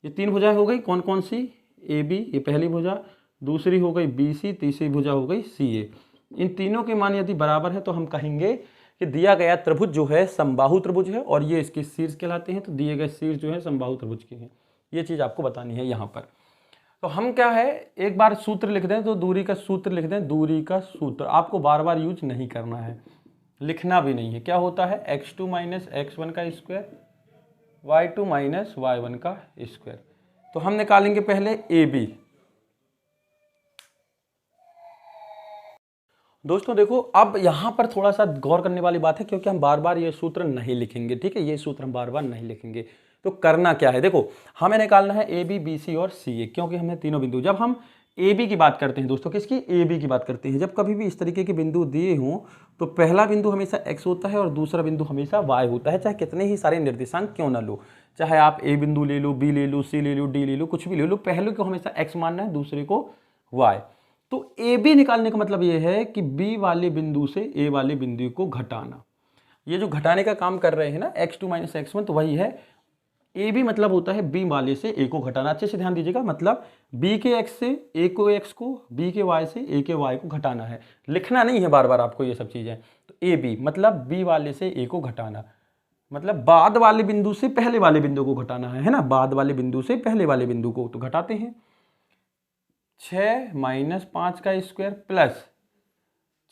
ये 3 भुजाएं हो गई, कौन कौन सी, ए बी ये पहली भुजा, दूसरी हो गई बी सी, तीसरी भुजा हो गई सी ए। इन तीनों के मान यदि बराबर है तो हम कहेंगे कि दिया गया त्रिभुज जो है समबाहु त्रिभुज है और ये इसके शीर्ष कहलाते हैं। तो दिए गए शीर्ष जो है समबाहु त्रिभुज के हैं। ये चीज़ आपको बतानी है यहाँ पर। तो हम क्या है, एक बार सूत्र लिख दें, तो दूरी का सूत्र लिख दें। दूरी का सूत्र आपको बार बार यूज नहीं करना है, लिखना भी नहीं है। क्या होता है, x2 माइनस x1 का स्क्वायर y2 माइनस y1 का स्क्वायर। तो हम निकालेंगे पहले ए बी। दोस्तों देखो, अब यहाँ पर थोड़ा सा गौर करने वाली बात है, क्योंकि हम बार बार ये सूत्र नहीं लिखेंगे, ठीक है, ये सूत्र हम बार बार नहीं लिखेंगे। तो करना क्या है, देखो हमें निकालना है ए बी, बी सी और सी ए, क्योंकि हमने तीनों बिंदु, जब हम ए बी की बात करते हैं दोस्तों, किसकी, ए बी की बात करते हैं, जब कभी भी इस तरीके के बिंदु दिए हों तो पहला बिंदु हमेशा एक्स होता है और दूसरा बिंदु हमेशा वाई होता है, चाहे कितने ही सारे निर्देशांक क्यों ना लो, चाहे आप ए बिंदु ले लो, बी ले लो, सी ले लो, डी ले लो, कुछ भी ले लो, पहले को हमेशा एक्स मानना है, दूसरे को वाई। तो ए बी निकालने का मतलब ये है कि बी वाले बिंदु से ए वाले बिंदु को घटाना। ये जो घटाने का काम कर रहे हैं ना, x2 माइनस x1, तो वही है ए बी, मतलब होता है बी वाले से ए को घटाना। अच्छे से ध्यान दीजिएगा, मतलब बी के x से ए को x को, बी के y से ए के y को घटाना है, लिखना नहीं है बार बार आपको ये सब चीजें। तो ए बी मतलब बी वाले से ए को घटाना, मतलब बाद वाले बिंदु से पहले वाले बिंदु को घटाना है ना, बाद वाले बिंदु से पहले वाले बिंदु को तो घटाते हैं। 6 माइनस 5 का स्क्वायर प्लस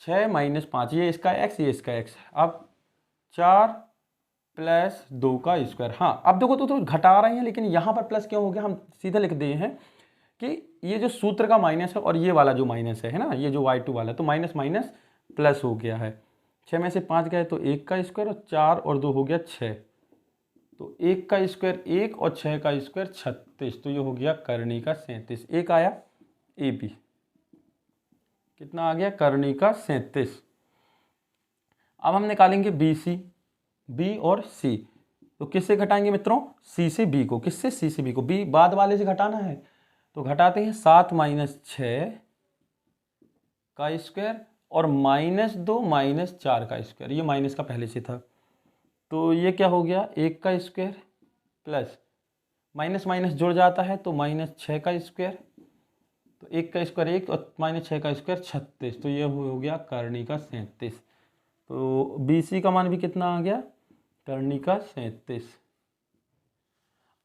6 माइनस 5, ये इसका x, ये इसका x, अब 4 प्लस 2 का स्क्वायर। हाँ अब देखो तो घटा रहे हैं, लेकिन यहाँ पर प्लस क्यों हो गया, हम सीधे लिख दिए हैं कि ये जो सूत्र का माइनस है और ये वाला जो माइनस है ना, ये जो y2 वाला, तो माइनस माइनस प्लस हो गया है। 6 में से 5 गए तो 1 का स्क्वायर, और 4 और 2 हो गया 6, तो 1 का स्क्वायर 1 और 6 का स्क्वायर 36, तो ये हो गया करनी का 37। एक आया ए बी, कितना आ गया, करनी का 37। अब हम निकालेंगे बी सी, बी और सी, तो किससे घटाएंगे मित्रों, सी से बी को, किससे, सी से बी को, बी बाद वाले से घटाना है, तो घटाते हैं 7 माइनस 6 का स्क्वायर और माइनस 2 माइनस 4 का स्क्वायर, ये माइनस का पहले से था, तो ये क्या हो गया, 1 का स्क्वायर प्लस माइनस माइनस जुड़ जाता है तो माइनस 6 का स्क्वायर, तो 1 का स्क्वायर 1 और माइनस 6 का स्क्वायर 36, तो ये हो गया करनी का 37। तो बी सी का मान भी कितना आ गया, करनी का 37।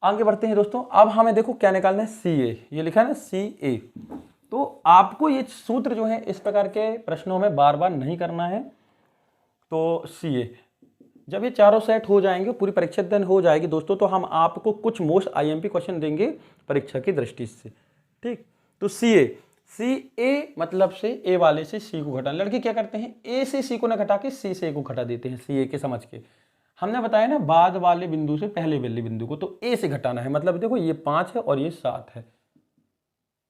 आगे बढ़ते हैं दोस्तों, अब हमें देखो क्या निकालना है, सी ए, ये लिखा है ना सी ए। तो आपको ये सूत्र जो है इस प्रकार के प्रश्नों में बार बार नहीं करना है। तो सी ए, जब ये चारों सेट हो जाएंगे, पूरी परीक्षा दिन हो जाएगी दोस्तों, तो हम आपको कुछ मोस्ट आईएमपी क्वेश्चन देंगे परीक्षा की दृष्टि से, ठीक। तो सी ए मतलब से ए वाले से सी को घटाना। लड़के क्या करते हैं, ए से सी को ना घटा के सी से ए को घटा देते हैं, सी ए के समझ के। हमने बताया ना बाद वाले बिंदु से पहले वाले बिंदु को, तो ए से घटाना है, मतलब देखो ये 5 है और ये 7 है,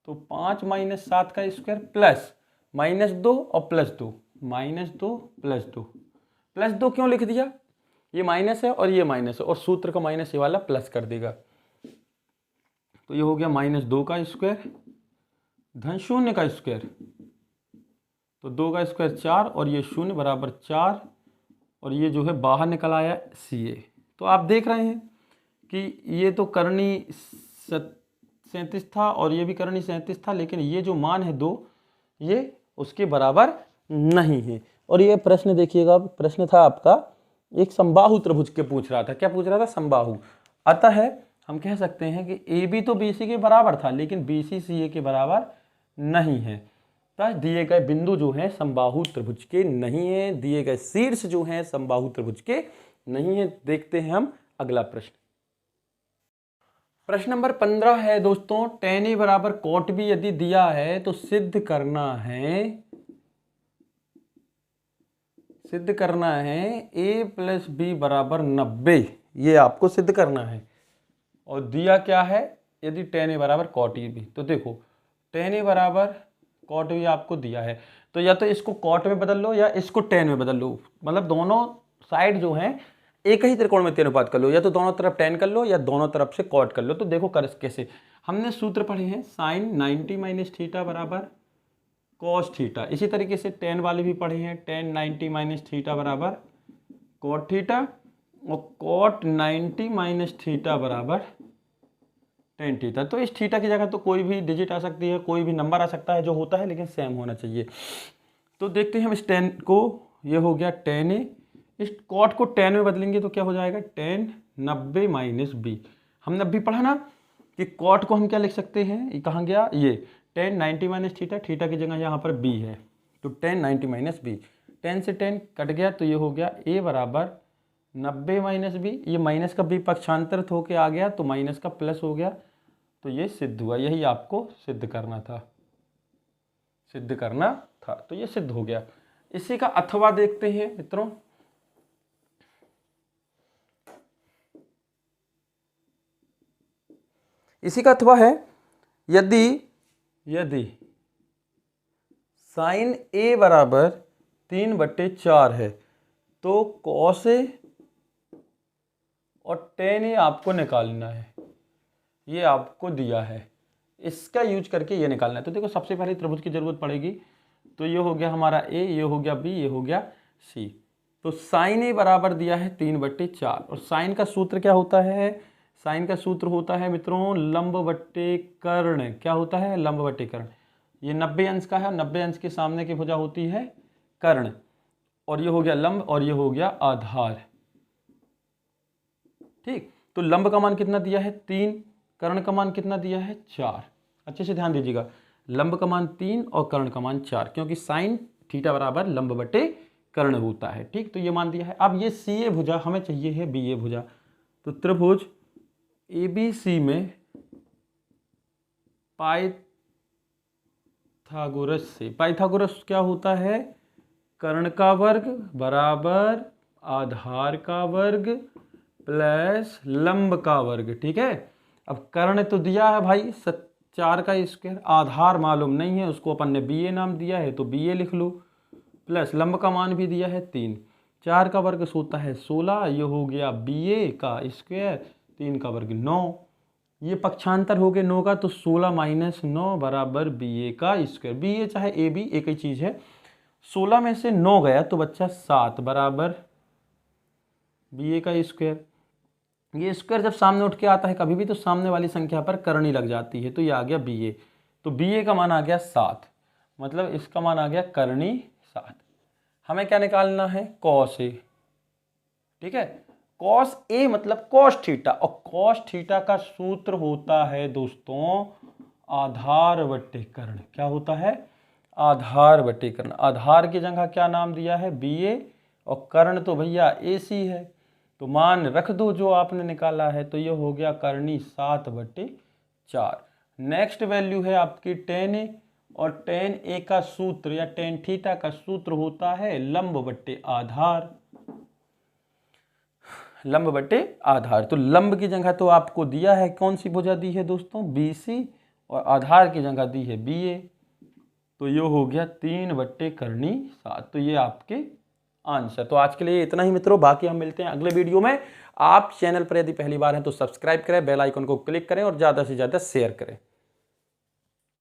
तो 5 माइनस 7 का स्क्वायर प्लस माइनस 2 और प्लस 2, माइनस 2 प्लस 2, प्लस 2 क्यों लिख दिया, ये माइनस है और ये माइनस है, और सूत्र का माइनस ये वाला प्लस कर देगा, तो ये हो गया माइनस 2 का स्क्वायर धन 0 का स्क्वायर, तो 2 का स्क्वायर 4 और ये 0 बराबर 4, और ये जो है बाहर निकल आया सी ए। तो आप देख रहे हैं कि ये तो करनी 37 था और ये भी करनी 37 था, लेकिन ये जो मान है 2 ये उसके बराबर नहीं है। और ये प्रश्न देखिएगा, प्रश्न था आपका एक समबाहु त्रिभुज के पूछ रहा था, क्या पूछ रहा था, समबाहु। अतः हम कह सकते हैं कि ए बी तो बी सी के बराबर था, लेकिन बी सी सी ए के बराबर नहीं है। तो दिए गए बिंदु जो हैं समबाहु त्रिभुज के नहीं है, दिए गए शीर्ष जो हैं समबाहु त्रिभुज के नहीं है। देखते हैं हम अगला प्रश्न। प्रश्न नंबर 15 है दोस्तों, tan a बराबर cot b यदि दिया है तो सिद्ध करना है a प्लस बी बराबर 90, ये आपको सिद्ध करना है। और दिया क्या है, यदि tan a बराबर cot b, तो देखो tan a बराबर cot b आपको दिया है, तो या तो इसको cot में बदल लो या इसको tan में बदल लो, मतलब दोनों साइड जो हैं एक ही त्रिकोण में अनुपात कर लो, या तो दोनों तरफ tan कर लो या दोनों तरफ से cot कर लो। तो देखो कर कैसे, हमने सूत्र पढ़े हैं sin 90 माइनस थीटा बराबर cos थीटा, इसी तरीके से tan वाले भी पढ़े हैं tan 90 माइनस थीटा बराबर cot थीटा, और cot 90 माइनस थीटा बराबर tan थीटा। तो इस थीटा की जगह तो कोई भी डिजिट आ सकती है, कोई भी नंबर आ सकता है जो होता है, लेकिन सेम होना चाहिए। तो देखते हैं हम इस tan को, ये हो गया tan a, इस cot को tan में बदलेंगे तो क्या हो जाएगा tan 90 माइनस बी। हमने अभी पढ़ा ना कि cot को हम क्या लिख सकते हैं, ये कहाँ गया, ये tan 90 माइनस थीटा, थीटा की जगह यहाँ पर b है, तो tan 90 माइनस बी, tan से tan कट गया, तो ये हो गया a बराबर 90 माइनस बी, ये माइनस का बी पक्षांतरित होके आ गया तो माइनस का प्लस हो गया, तो ये सिद्ध हुआ। यही आपको सिद्ध करना था, तो ये सिद्ध हो गया। इसी का अथवा देखते हैं मित्रों। इसी का अथवा है, यदि साइन ए बराबर 3/4 है तो कॉस ए और टेन ए आपको निकालना है। ये आपको दिया है, इसका यूज करके ये निकालना है। तो देखो सबसे पहले त्रिभुज की जरूरत पड़ेगी, तो ये हो गया हमारा ए, ये हो गया बी, ये हो गया सी। तो साइन ए बराबर दिया है 3/4 और साइन का सूत्र क्या होता है? साइन का सूत्र होता है मित्रों लंब बट्टे कर्ण। क्या होता है? लंब बट्टे कर्ण। ये 90 अंश का है, 90 अंश के सामने की भुजा होती है कर्ण, और ये हो गया लंब और ये हो गया आधार। ठीक, तो लंब का मान कितना दिया है? 3, कर्ण का मान कितना दिया है? 4। अच्छे से ध्यान दीजिएगा, लंब का मान 3 और कर्ण का मान 4, क्योंकि साइन थीटा बराबर लंब बटे कर्ण होता है। ठीक, तो ये मान दिया है। अब ये सी ए भुजा हमें चाहिए है बी ए भुजा, तो त्रिभुज ए बी सी में पाइथागोरस क्या होता है? कर्ण का वर्ग बराबर आधार का वर्ग प्लस लंब का वर्ग। ठीक है, अब कर्ण तो दिया है भाई 4 का स्क्वायर, आधार मालूम नहीं है, उसको अपन ने बी ए नाम दिया है तो बी ए लिख लो, प्लस लंब का मान भी दिया है 3, 4 का वर्ग होता है 16, ये हो गया बी ए का स्क्वायर, 3 का वर्ग 9, ये पक्षांतर हो गए 9 का, तो 16 माइनस 9 बराबर बी ए का स्क्वायर। बी ए चाहे ए बी एक ही चीज़ है। 16 में से 9 गया तो बच्चा 7 बराबर बी ए का स्क्वायर। ये स्क्वायर जब सामने उठ के आता है कभी भी तो सामने वाली संख्या पर करनी लग जाती है, तो ये आ गया बी ए, तो बी ए का मान आ गया 7, मतलब इसका मान आ गया करनी 7। हमें क्या निकालना है? Cos A. ठीक है, कॉस ए मतलब कॉस थीटा, और कॉस थीटा का सूत्र होता है दोस्तों आधार बट्टे कर्ण। क्या होता है? आधार बट्टे कर्ण। आधार की जगह क्या नाम दिया है? बी ए, और कर्ण तो भैया ए सी है, तो मान रख दो जो आपने निकाला है, तो ये हो गया करनी 7/4। नेक्स्ट वैल्यू है आपकी टेन ए, और टेन ए का सूत्र या टेन थीटा का सूत्र होता है लंब बट्टे आधार, लंब बट्टे आधार। तो लंब की जगह तो आपको दिया है, कौन सी भुजा दी है दोस्तों? बी सी, और आधार की जगह दी है बी ए, तो ये हो गया 3/7। तो ये आपके आंसर। तो आज के लिए इतना ही मित्रों, बाकी हम मिलते हैं अगले वीडियो में। आप चैनल पर यदि पहली बार हैं तो सब्सक्राइब करें, बेल आइकन को क्लिक करें और ज़्यादा से ज़्यादा शेयर करें।